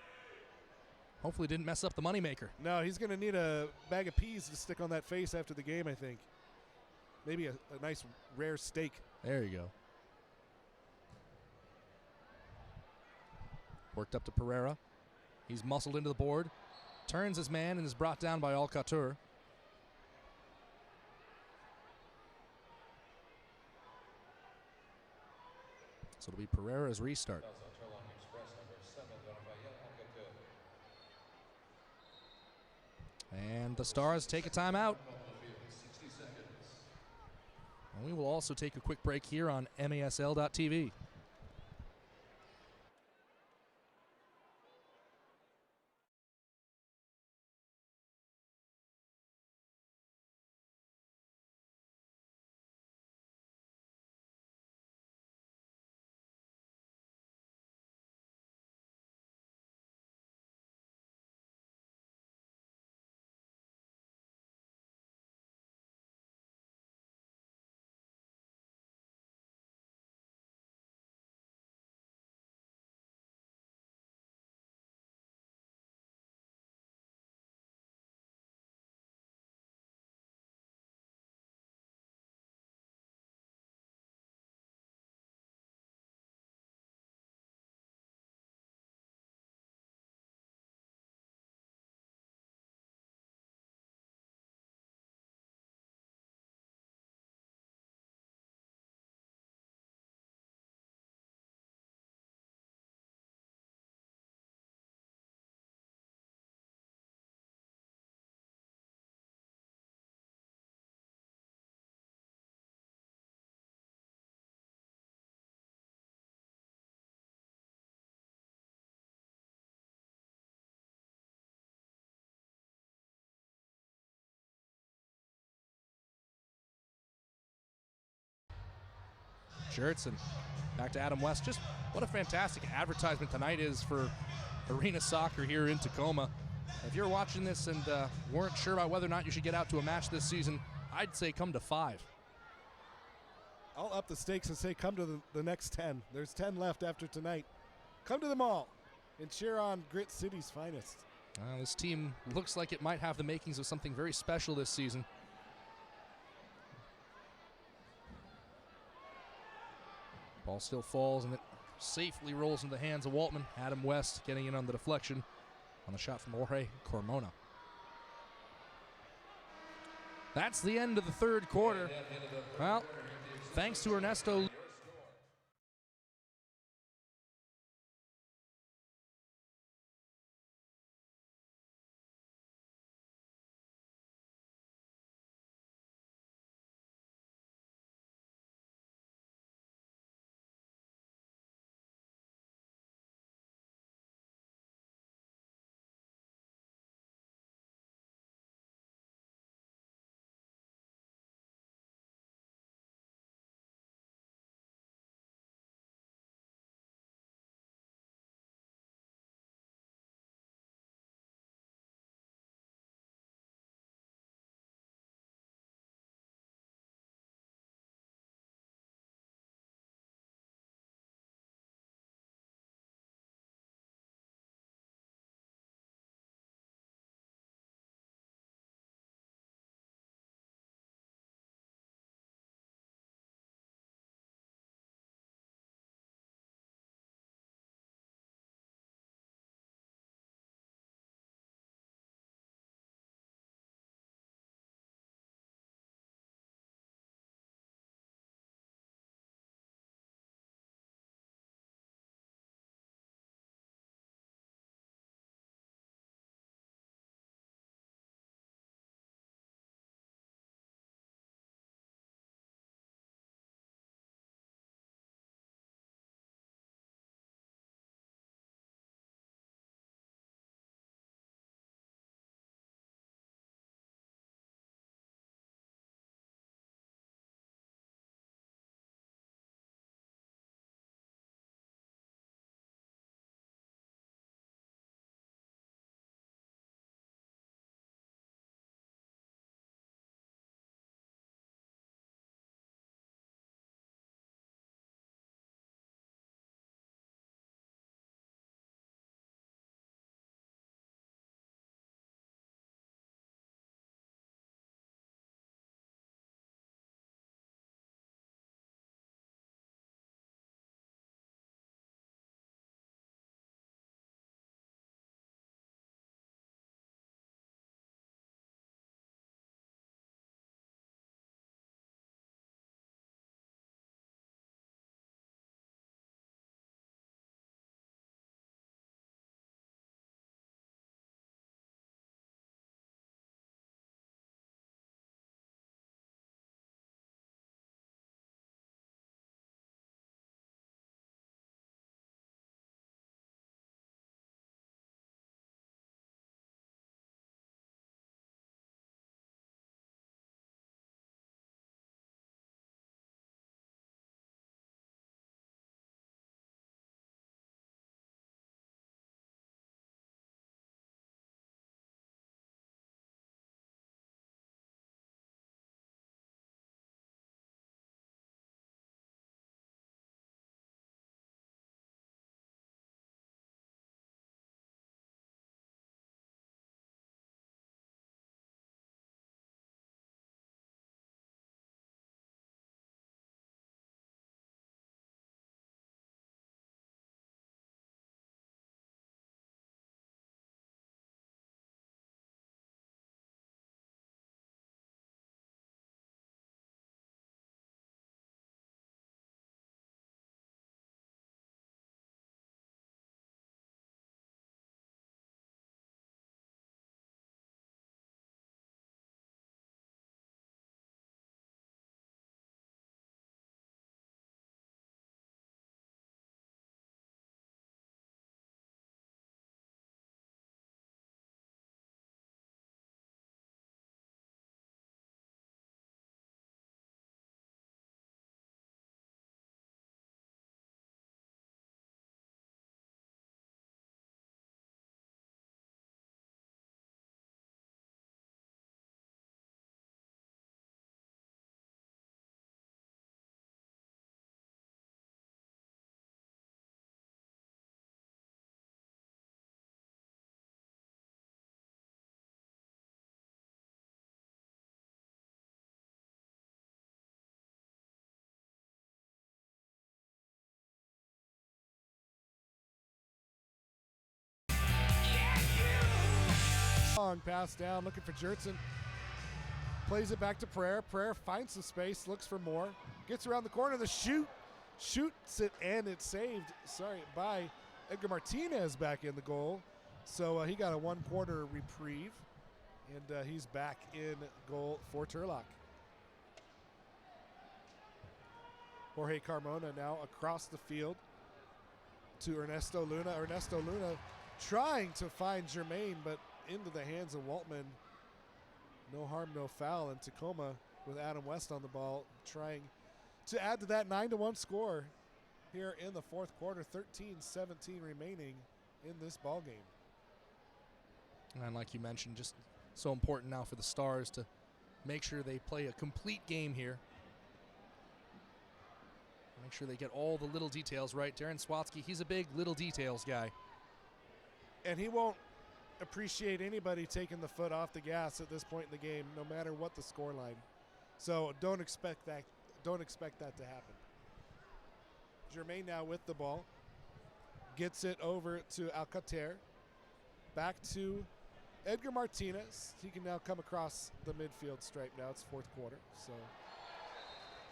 Hopefully didn't mess up the moneymaker.
No, he's going to need a bag of peas to stick on that face after the game, I think. Maybe a nice rare steak.
There you go. Worked up to Pereira. He's muscled into the board. Turns his man and is brought down by Alcatur. So it'll be Pereira's restart. And the Stars take a timeout. And we will also take a quick break here on MASL.TV. Shirts and back to Adam West. Just what a fantastic advertisement tonight is for arena soccer here in Tacoma. If you're watching this and weren't sure about whether or not you should get out to a match this season, I'd say come to 5.
I'll up the stakes and say come to the next 10. There's 10 left after tonight. Come to them all and cheer on Grit City's finest.
This team looks like it might have the makings of something very special this season. Ball still falls and it safely rolls into the hands of Waltman. Adam West getting in on the deflection on the shot from Jorge Cormona. That's the end of the third quarter. Well, thanks to Ernesto
long pass down, looking for Jertson. Plays it back to Pereira. Pereira finds some space, looks for more. Gets around the corner, the shoot. Shoots it, and it's saved, by Edgar Martinez back in the goal. So he got a one-quarter reprieve, and he's back in goal for Turlock. Jorge Carmona now across the field to Ernesto Luna. Ernesto Luna trying to find Jermaine, but into the hands of Waltman. No harm, no foul, and Tacoma with Adam West on the ball trying to add to that 9-1 score here in the fourth quarter. 13-17 remaining in this ball game.
And like you mentioned, just so important now for the Stars to make sure they play a complete game here. Make sure they get all the little details right. Darren Swatsky, he's a big little details guy.
And he won't appreciate anybody taking the foot off the gas at this point in the game, no matter what the scoreline. So don't expect that to happen. Jermaine now with the ball. Gets it over to Alcater. Back to Edgar Martinez. He can now come across the midfield stripe now. It's fourth quarter. So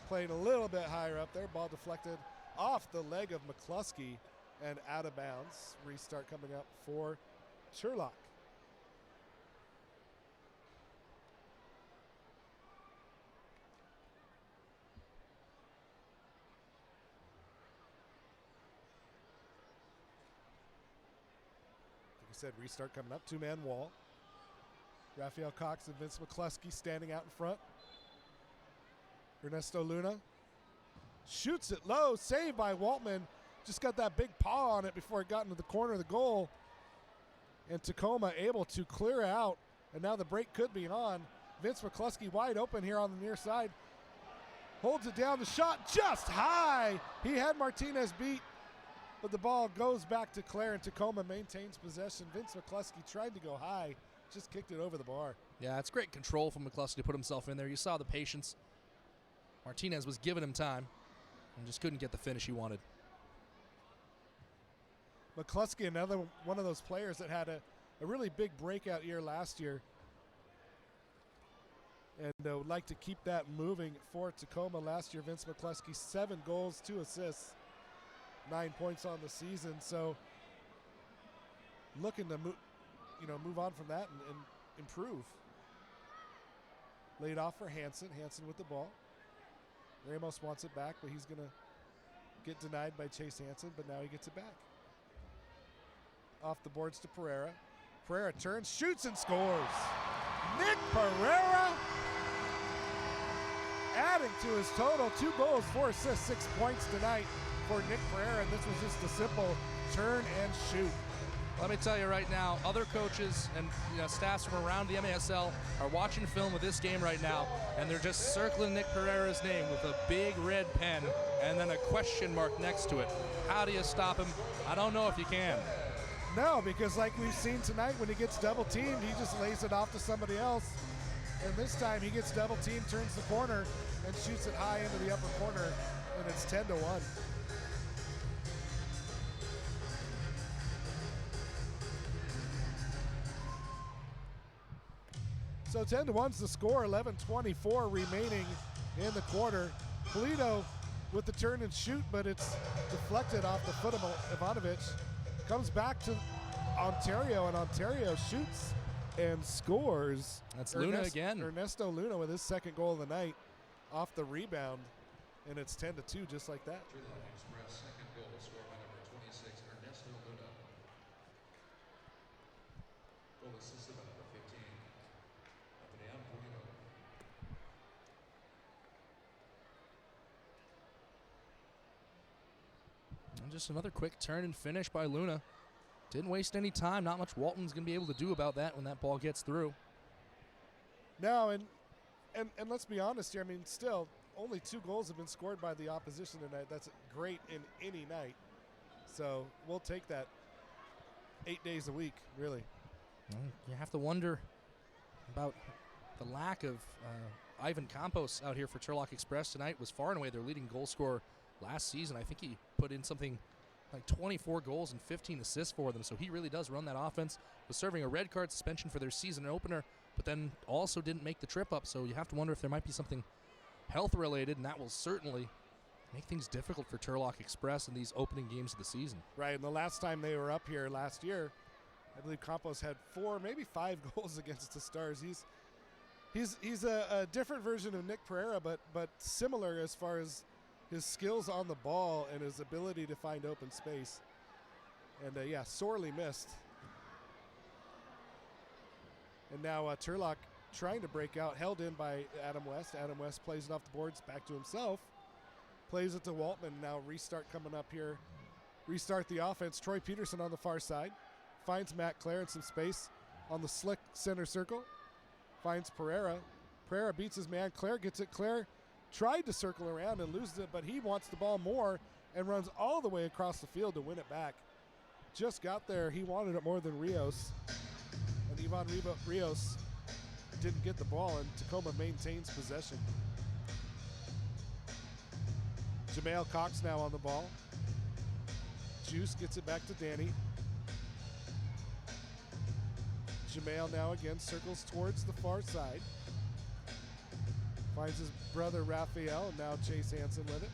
playing a little bit higher up there. Ball deflected off the leg of McCluskey and out of bounds. Restart coming up for Turlock. Said restart coming up. Two-man wall. Raphael Cox and Vince McCluskey standing out in front. Ernesto Luna shoots it low. Saved by Waltman. Just got that big paw on it before it got into the corner of the goal. And Tacoma able to clear out. And now the break could be on. Vince McCluskey wide open here on the near side. Holds it down. The shot just high. He had Martinez beat. But the ball goes back to Claire, and Tacoma maintains possession. Vince McCluskey tried to go high, just kicked it over the bar.
Yeah, it's great control from McCluskey to put himself in there. You saw the patience. Martinez was giving him time and just couldn't get the finish he wanted.
McCluskey, another one of those players that had a really big breakout year last year. And would like to keep that moving for Tacoma. Last year, Vince McCluskey, 7 goals, 2 assists. 9 points on the season, so looking to move on from that and improve. Laid off for Hansen. Hansen with the ball. Ramos wants it back, but he's going to get denied by Chase Hansen, but now he gets it back. Off the boards to Pereira. Pereira turns, shoots, and scores. Nick Pereira adding to his total. 2 goals, 4 assists, 6 points tonight for Nick Pereira, and this was just a simple turn and shoot.
Let me tell you right now, other coaches and staffs from around the MASL are watching film of this game right now, and they're just circling Nick Pereira's name with a big red pen and then a question mark next to it. How do you stop him? I don't know if you can.
No, because like we've seen tonight, when he gets double teamed, he just lays it off to somebody else. And this time he gets double teamed, turns the corner, and shoots it high into the upper corner, and it's 10-1. So 10-1's the score, 11:24 remaining in the quarter. Polito with the turn and shoot, but it's deflected off the foot of Ivanovic. Comes back to Ontario, and Ontario shoots and scores.
That's Luna again.
Ernesto Luna with his second goal of the night off the rebound, and it's 10-2 just like that.
Turlock Express, second goal scored by number 26, Ernesto Luna. Goal assisted by number 15.
And just another quick turn and finish by Luna. Didn't waste any time. Not much Walton's going to be able to do about that when that ball gets through.
No, and let's be honest here. I mean, still, only 2 goals have been scored by the opposition tonight. That's great in any night. So we'll take that 8 days a week, really.
Well, you have to wonder about the lack of Ivan Campos out here for Turlock Express tonight. Was far and away their leading goal scorer last season. I think he put in something like 24 goals and 15 assists for them, so he really does run that offense. Was serving a red card suspension for their season opener, but then also didn't make the trip up, so you have to wonder if there might be something health-related, and that will certainly make things difficult for Turlock Express in these opening games of the season.
Right, and the last time they were up here last year, I believe Campos had 4, maybe 5 goals against the Stars. He's a different version of Nick Pereira, but similar as far as his skills on the ball and his ability to find open space. And yeah, sorely missed. And now Turlock trying to break out, held in by Adam West. Adam West plays it off the boards back to himself. Plays it to Waltman. Now restart coming up here. Restart the offense. Troy Peterson on the far side. Finds Matt Clare in some space on the slick center circle. Finds Pereira. Pereira beats his man. Clare gets it. Clare tried to circle around and loses it, but he wants the ball more and runs all the way across the field to win it back. Just got there. He wanted it more than Rios. And Ivan Rios didn't get the ball, and Tacoma maintains possession. Jamail Cox now on the ball. Juice gets it back to Danny. Jamail now again circles towards the far side. Finds his brother Raphael, and now Chase Hansen with it.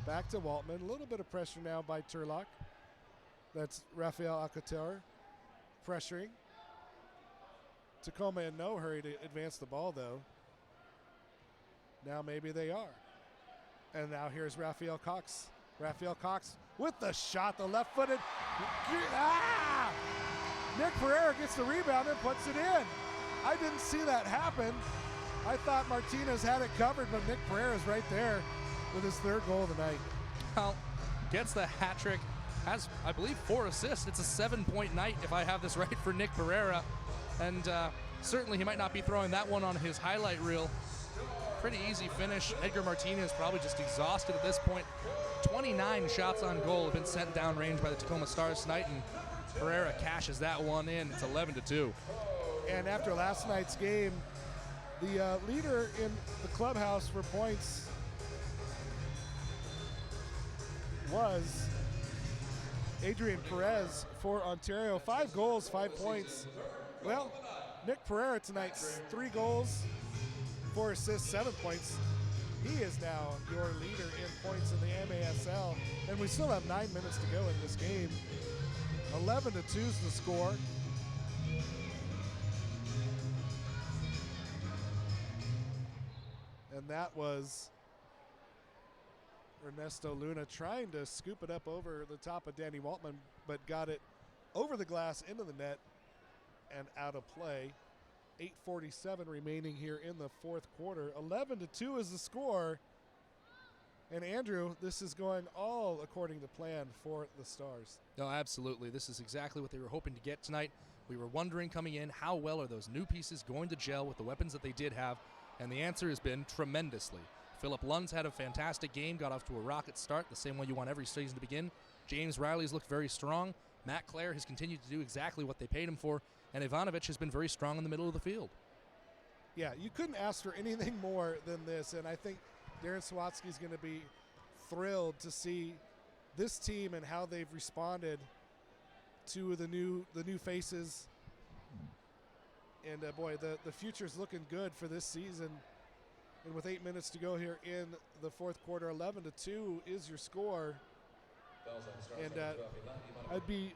Back to Waltman. A little bit of pressure now by Turlock. That's Raphael Alcatar pressuring. Tacoma in no hurry to advance the ball, though. Now maybe they are. And now here's Raphael Cox. Raphael Cox with the shot, the left-footed. Ah! Nick Pereira gets the rebound and puts it in. I didn't see that happen. I thought Martinez had it covered, but Nick Pereira's right there with his 3rd goal of the night.
Well, gets the hat trick, has, I believe, 4 assists. It's a 7-point night, if I have this right, for Nick Pereira. And certainly he might not be throwing that one on his highlight reel. Pretty easy finish. Edgar Martinez probably just exhausted at this point. 29 shots on goal have been sent downrange by the Tacoma Stars tonight, and Pereira cashes that one in. It's 11-2.
And after last night's game, the leader in the clubhouse for points was Adrian Perez for Ontario. 5 goals, 5 points. Well, Nick Pereira tonight, 3 goals, 4 assists, 7 points. He is now your leader in points in the MASL. And we still have 9 minutes to go in this game. 11-2 is the score. And that was Ernesto Luna trying to scoop it up over the top of Danny Waltman, but got it over the glass into the net and out of play. 8:47 remaining here in the 4th quarter. 11-2 is the score. And Andrew, this is going all according to plan for the Stars.
No, absolutely. This is exactly what they were hoping to get tonight. We were wondering coming in, how well are those new pieces going to gel with the weapons that they did have? And the answer has been tremendously. Philip Lund's had a fantastic game, got off to a rocket start, the same way you want every season to begin. James Riley's looked very strong. Matt Clare has continued to do exactly what they paid him for. And Ivanovic has been very strong in the middle of the field.
Yeah, you couldn't ask for anything more than this. And I think Darren Sawatsky's going to be thrilled to see this team and how they've responded to the new faces. And boy, the future's looking good for this season. And with 8 minutes to go here in the 4th quarter, 11-2 is your score. And I'd be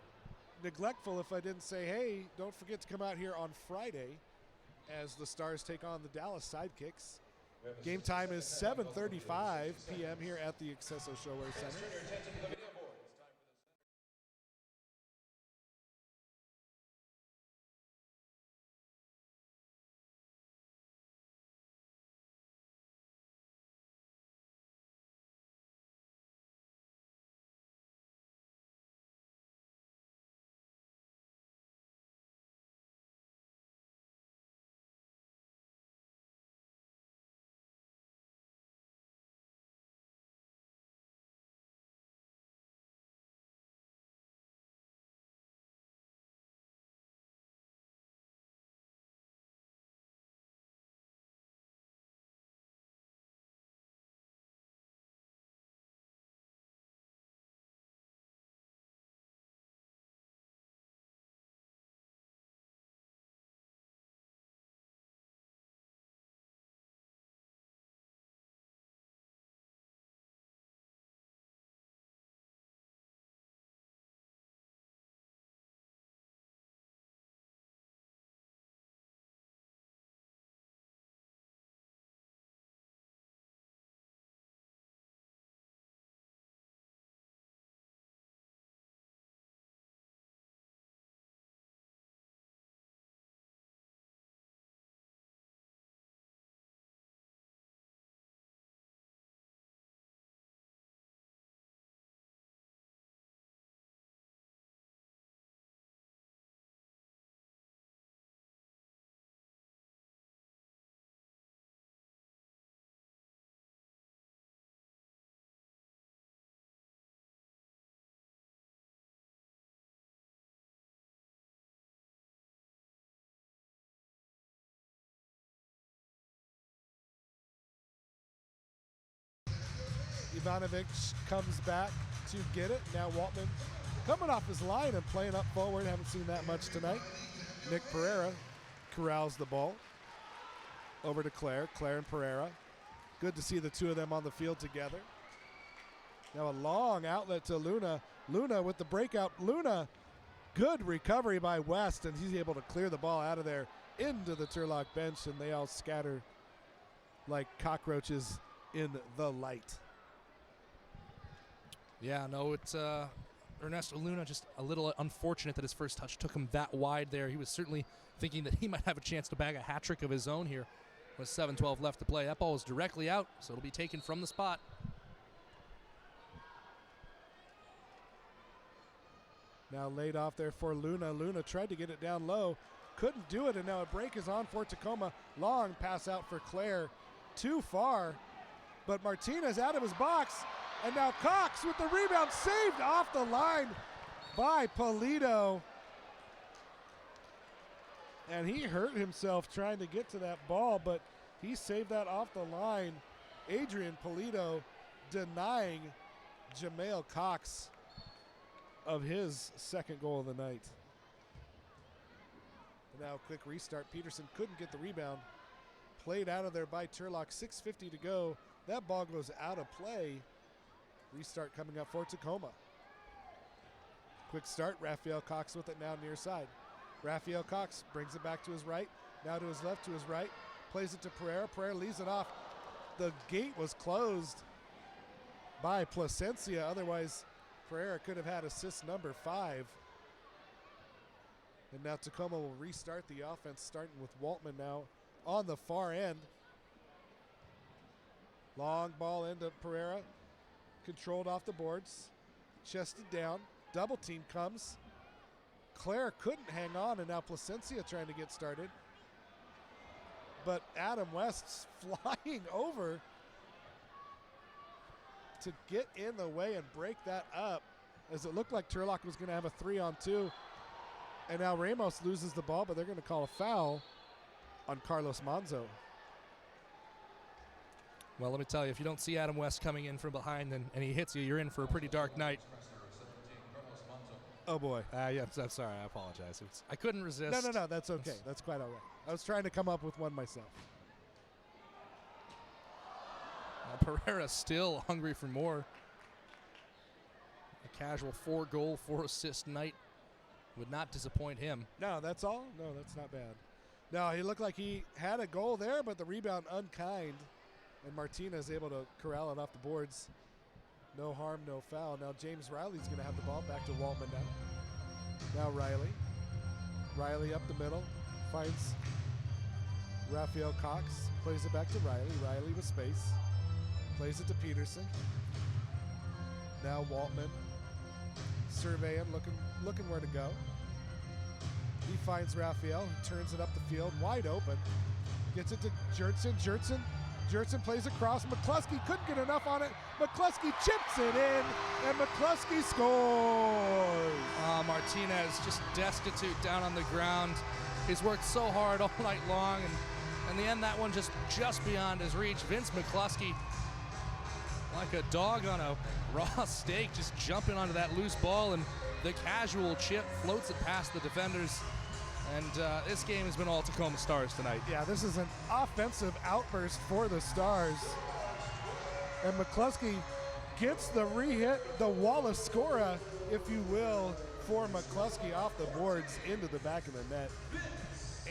neglectful if I didn't say, hey, don't forget to come out here on Friday as the Stars take on the Dallas Sidekicks. Game time is 7:35 p.m. here at the Excesso Showwear Center. Ivanovic comes back to get it. Now Waltman coming off his line and playing up forward. Haven't seen that much tonight. Nick Pereira corrals the ball. Over to Claire. Claire and Pereira. Good to see the two of them on the field together. Now a long outlet to Luna. Luna with the breakout. Luna, good recovery by West, and he's able to clear the ball out of there into the Turlock bench, and they all scatter like cockroaches in the light.
Yeah, no, it's Ernesto Luna just a little unfortunate that his first touch took him that wide there. He was certainly thinking that he might have a chance to bag a hat trick of his own here with 7:12 left to play. That ball was directly out, so it'll be taken from the spot.
Now laid off there for Luna. Luna tried to get it down low. Couldn't do it, and now a break is on for Tacoma. Long pass out for Claire. Too far, but Martinez out of his box. And now Cox with the rebound, saved off the line by Polito. And he hurt himself trying to get to that ball, but he saved that off the line. Adrian Polito denying Jamail Cox of his second goal of the night. Now quick restart. Peterson couldn't get the rebound. Played out of there by Turlock. 6:50 to go. That ball goes out of play. Restart coming up for Tacoma. Quick start. Raphael Cox with it now near side. Raphael Cox brings it back to his right. Now to his left, to his right. Plays it to Pereira. Pereira leaves it off. The gate was closed by Placencia. Otherwise, Pereira could have had assist number 5. And now Tacoma will restart the offense, starting with Waltman now on the far end. Long ball into Pereira. Controlled off the boards. Chested down. Double team comes. Claire couldn't hang on, and now Placencia trying to get started. But Adam West's flying over to get in the way and break that up, as it looked like Turlock was going to have a 3-on-2. And now Ramos loses the ball, but they're going to call a foul on Carlos Manzo.
Well, let me tell you, if you don't see Adam West coming in from behind and he hits you, you're in for a pretty dark night.
Oh, boy.
Yeah, I'm sorry. I apologize. I couldn't resist.
No. That's okay. That's quite all right. I was trying to come up with one myself.
Pereira still hungry for more. A casual 4-goal, 4-assist night would not disappoint him.
No, that's all? No, that's not bad. No, he looked like he had a goal there, but the rebound unkind. And Martinez able to corral it off the boards. No harm, no foul. Now James Riley's going to have the ball back to Waltman now. Now Riley. Riley up the middle. Finds Raphael Cox. Plays it back to Riley. Riley with space. Plays it to Peterson. Now Waltman. Surveying, looking where to go. He finds Raphael, who turns it up the field, wide open. Gets it to Jertson. Jertson plays across. McCluskey couldn't get enough on it. McCluskey chips it in, and McCluskey scores.
Martinez just destitute down on the ground. He's worked so hard all night long, and in the end, that one just beyond his reach. Vince McCluskey, like a dog on a raw steak, just jumping onto that loose ball, and the casual chip floats it past the defenders. And this game has been all Tacoma Stars tonight.
Yeah, this is an offensive outburst for the Stars. And McCluskey gets the re-hit, the Wallace Scora, if you will, for McCluskey off the boards into the back of the net.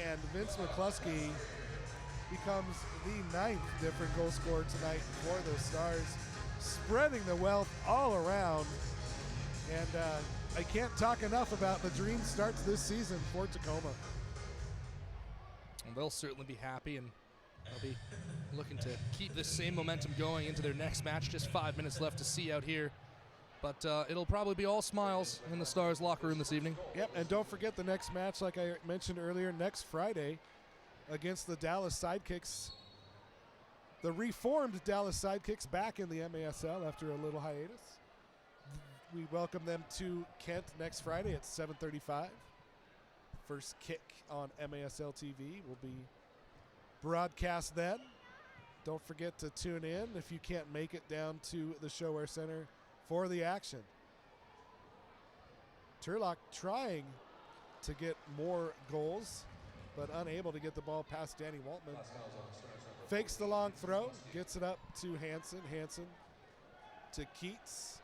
And Vince McCluskey becomes the 9th different goal scorer tonight for the Stars, spreading the wealth all around. And I can't talk enough about the dream starts this season for Tacoma.
And they'll certainly be happy, and they'll be looking to keep this same momentum going into their next match. Just 5 minutes left to see out here. But it'll probably be all smiles in the Stars locker room this evening.
Yep, and don't forget the next match, like I mentioned earlier, next Friday against the Dallas Sidekicks. The reformed Dallas Sidekicks back in the MASL after a little hiatus. We welcome them to Kent next Friday at 7:35. First kick on MASL TV will be broadcast then. Don't forget to tune in if you can't make it down to the ShoWare Center for the action. Turlock trying to get more goals, but unable to get the ball past Danny Waltman. Fakes the long throw, gets it up to Hansen. Hansen to Keats.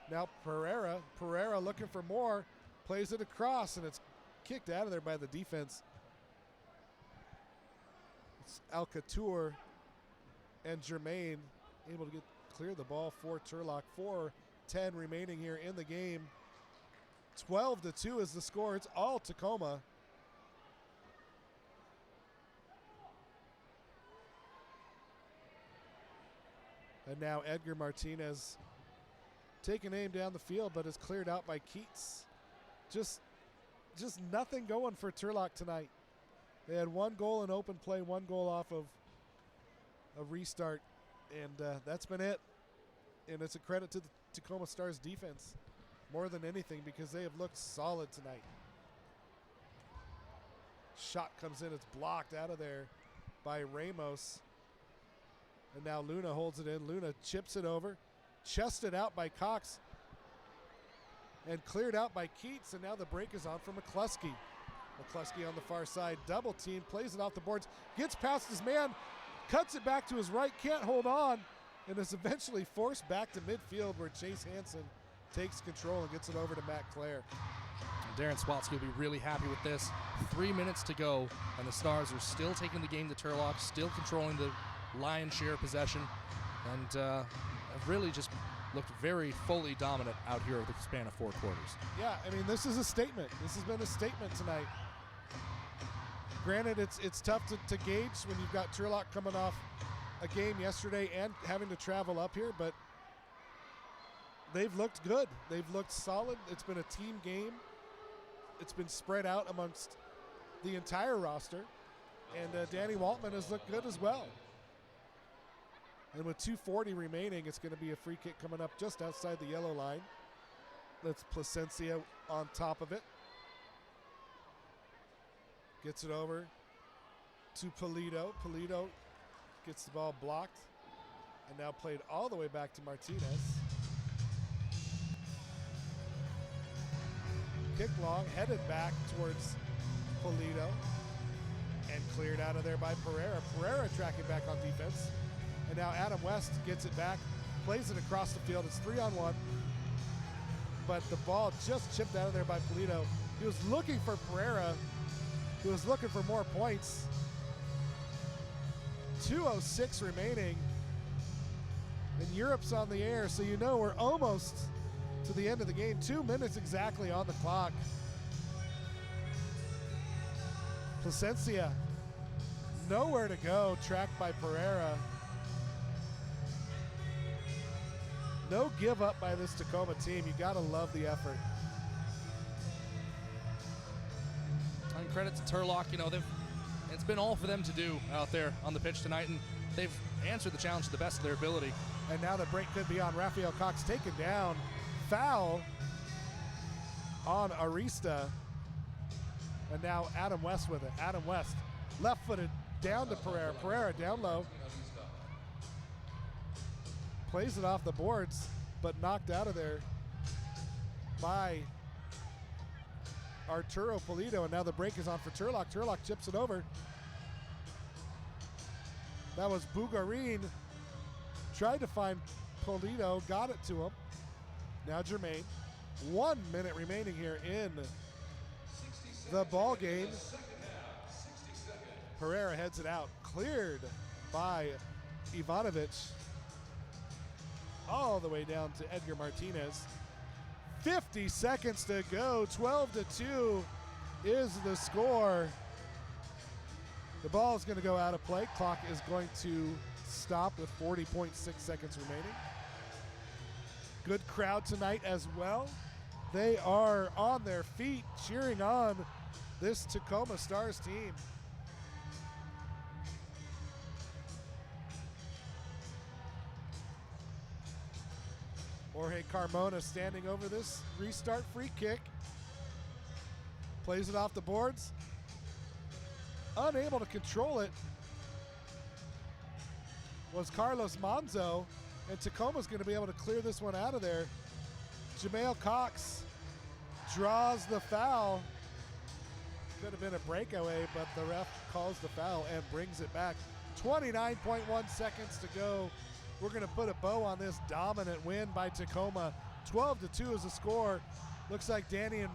Now Pereira. Pereira looking for more. Plays it across, and it's kicked out of there by the defense. It's Alcatour and Germain able to clear the ball for Turlock. 4:10 remaining here in the game. 12-2 is the score. It's all Tacoma. And now Edgar Martinez taking aim down the field, but is cleared out by Keats. Just nothing going for Turlock tonight. They had one goal in open play, one goal off of a restart, and that's been it. And it's a credit to the Tacoma Stars defense more than anything, because they have looked solid tonight. Shot comes in, it's blocked out of there by Ramos. And now Luna holds it in. Luna chips it over, chested out by Cox, and cleared out by Keats. And now the break is on for McCluskey. McCluskey on the far side, double team, plays it off the boards, gets past his man, cuts it back to his right, can't hold on, and is eventually forced back to midfield, where Chase Hansen takes control and gets it over to Matt Clare.
Darren Swalski will be really happy with this. 3 minutes to go, and the Stars are still taking the game to Turlock, still controlling the lion's share of possession, and have really just looked very fully dominant out here over the span of 4 quarters.
Yeah, I mean, this is a statement. This has been a statement tonight. Granted, it's tough to gauge when you've got Turlock coming off a game yesterday and having to travel up here, but they've looked good. They've looked solid. It's been a team game. It's been spread out amongst the entire roster, and Danny Waltman has looked good as well. And with 2:40 remaining, it's going to be a free kick coming up just outside the yellow line. That's Placencia on top of it. Gets it over to Polito. Polito gets the ball blocked, and now played all the way back to Martinez. Kick long, headed back towards Polito, and cleared out of there by Pereira. Pereira tracking back on defense. And now Adam West gets it back, plays it across the field. It's 3-on-1. But the ball just chipped out of there by Polito. He was looking for Pereira. He was looking for more points. 2:06 remaining. And Europe's on the air, so you know we're almost to the end of the game. 2 minutes exactly on the clock. Placencia, nowhere to go, tracked by Pereira. No give up by this Tacoma team. You gotta love the effort.
And credit to Turlock, you know, it's been all for them to do out there on the pitch tonight, and they've answered the challenge to the best of their ability.
And now the break could be on. Raphael Cox taken down. Foul on Arista. And now Adam West with it. Adam West, left-footed, down to Pereira. Pereira down low. Plays it off the boards, but knocked out of there by Arturo Polito. And now the break is on for Turlock. Turlock chips it over. That was Bugarin. Tried to find Polito, got it to him. Now Germain. 1 minute remaining here in the ball game. Pereira heads it out. Cleared by Ivanovic. All the way down to Edgar Martinez. 50 seconds to go. 12-2 is the score. The ball is going to go out of play. Clock is going to stop with 40.6 seconds remaining. Good crowd tonight as well. They are on their feet cheering on this Tacoma Stars team. Jorge Carmona standing over this restart free kick. Plays it off the boards. Unable to control it. was Carlos Monzo, and Tacoma's going to be able to clear this one out of there. Jamel Cox draws the foul. Could have been a breakaway, but the ref calls the foul and brings it back. 29.1 seconds to go. We're going to put a bow on this dominant win by Tacoma. 12-2 is the score. Looks like Danny and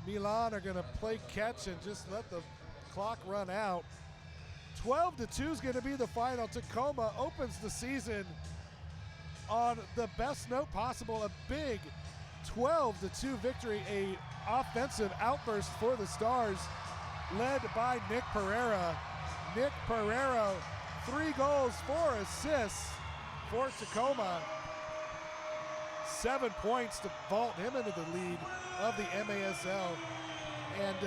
Milan are going to play catch and just let the clock run out. 12-2 is going to be the final. Tacoma opens the season on the best note possible, a big 12-2 victory, a offensive outburst for the Stars, led by Nick Pereira. Nick Pereira, 3 goals, 4 assists for Tacoma. 7 points to vault him into the lead of the MASL. And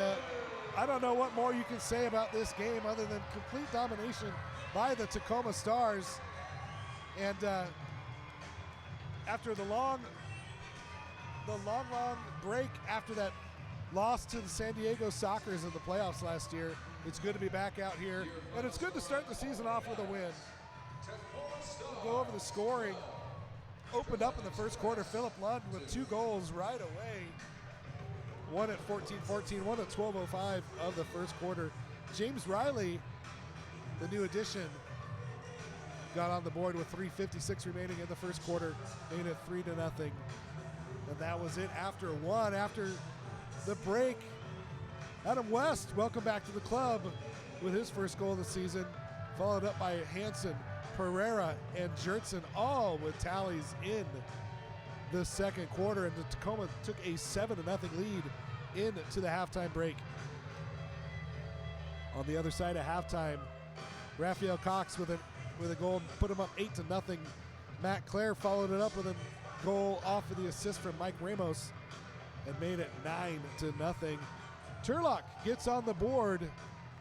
I don't know what more you can say about this game other than complete domination by the Tacoma Stars. And after the long break after that loss to the San Diego Sockers in the playoffs last year, it's good to be back out here, and it's good to start the season off with a win. We'll go over the scoring. Opened up in the first quarter, Philip Lund with 2 goals right away. One at 14-14, one at 12:05 of the first quarter. James Riley, the new addition, got on the board with 3:56 remaining in the first quarter, made it 3-0. And that was it after one. After the break, Adam West, welcome back to the club with his first goal of the season, followed up by Hansen, Pereira, and Jertson, all with tallies in the second quarter, and the Tacoma took a 7-0 lead into the halftime break. On the other side of halftime, Raphael Cox with a goal, put him up 8-0. Matt Clare followed it up with a goal off of the assist from Mike Ramos and made it 9-0. Turlock gets on the board,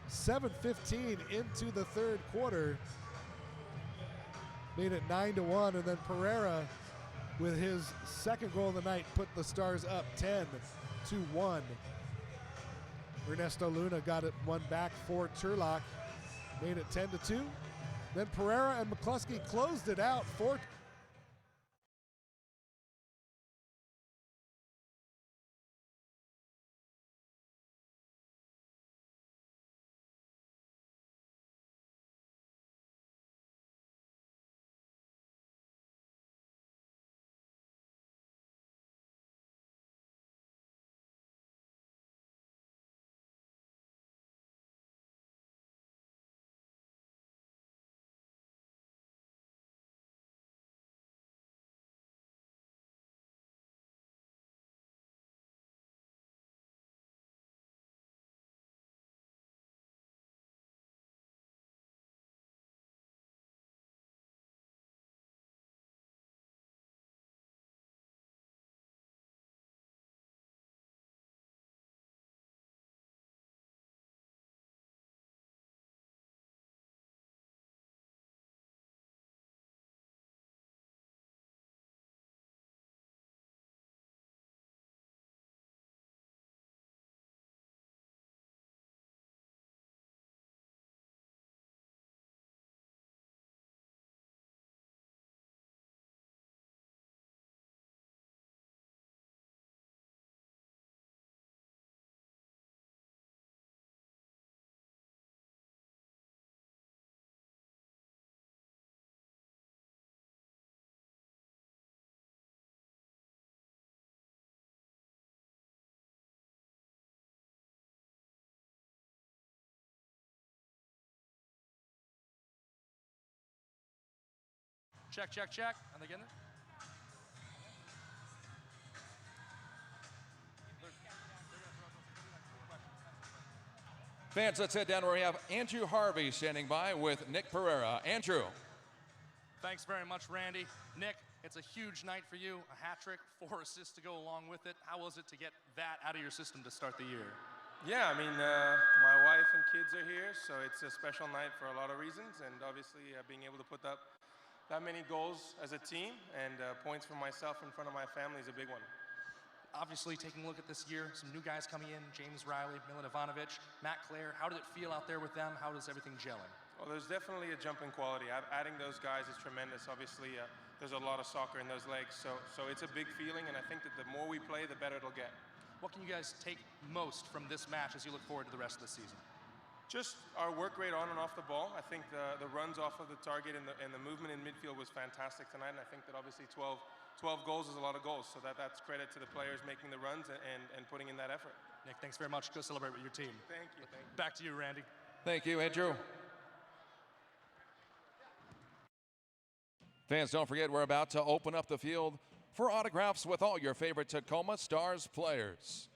7:15 into the third quarter, made it 9-1, and then Pereira with his second goal of the night put the Stars up 10-1. Ernesto Luna got it one back for Turlock, made it 10-2. Then Pereira and McCluskey closed it out for
Check, check, check. Are they getting it?
Fans, let's head down where we have Andrew Harvey standing by with Nick Pereira. Andrew.
Thanks very much, Randy. Nick, it's a huge night for you. A hat trick, 4 assists to go along with it. How was it to get that out of your system to start the year?
Yeah, I mean, my wife and kids are here, so it's a special night for a lot of reasons, and obviously being able to put up that many goals as a team and points for myself in front of my family is a big one.
Obviously, taking a look at this year, some new guys coming in, James Riley, Milan Ivanovic, Matt Clare. How did it feel out there with them? How is everything gelling?
Well, there's definitely a jump in quality. Adding those guys is tremendous. Obviously, there's a lot of soccer in those legs, so it's a big feeling, and I think that the more we play, the better it'll get.
What can you guys take most from this match as you look forward to the rest of the season?
Just our work rate on and off the ball. I think the runs off of the target and the movement in midfield was fantastic tonight, and I think that obviously 12 goals is a lot of goals, so that's credit to the players making the runs and putting in that effort.
Nick, thanks very much. Go celebrate with your team.
Thank you.
Back to you, Randy.
Thank you, Andrew. Fans, don't forget we're about to open up the field for autographs with all your favorite Tacoma Stars players.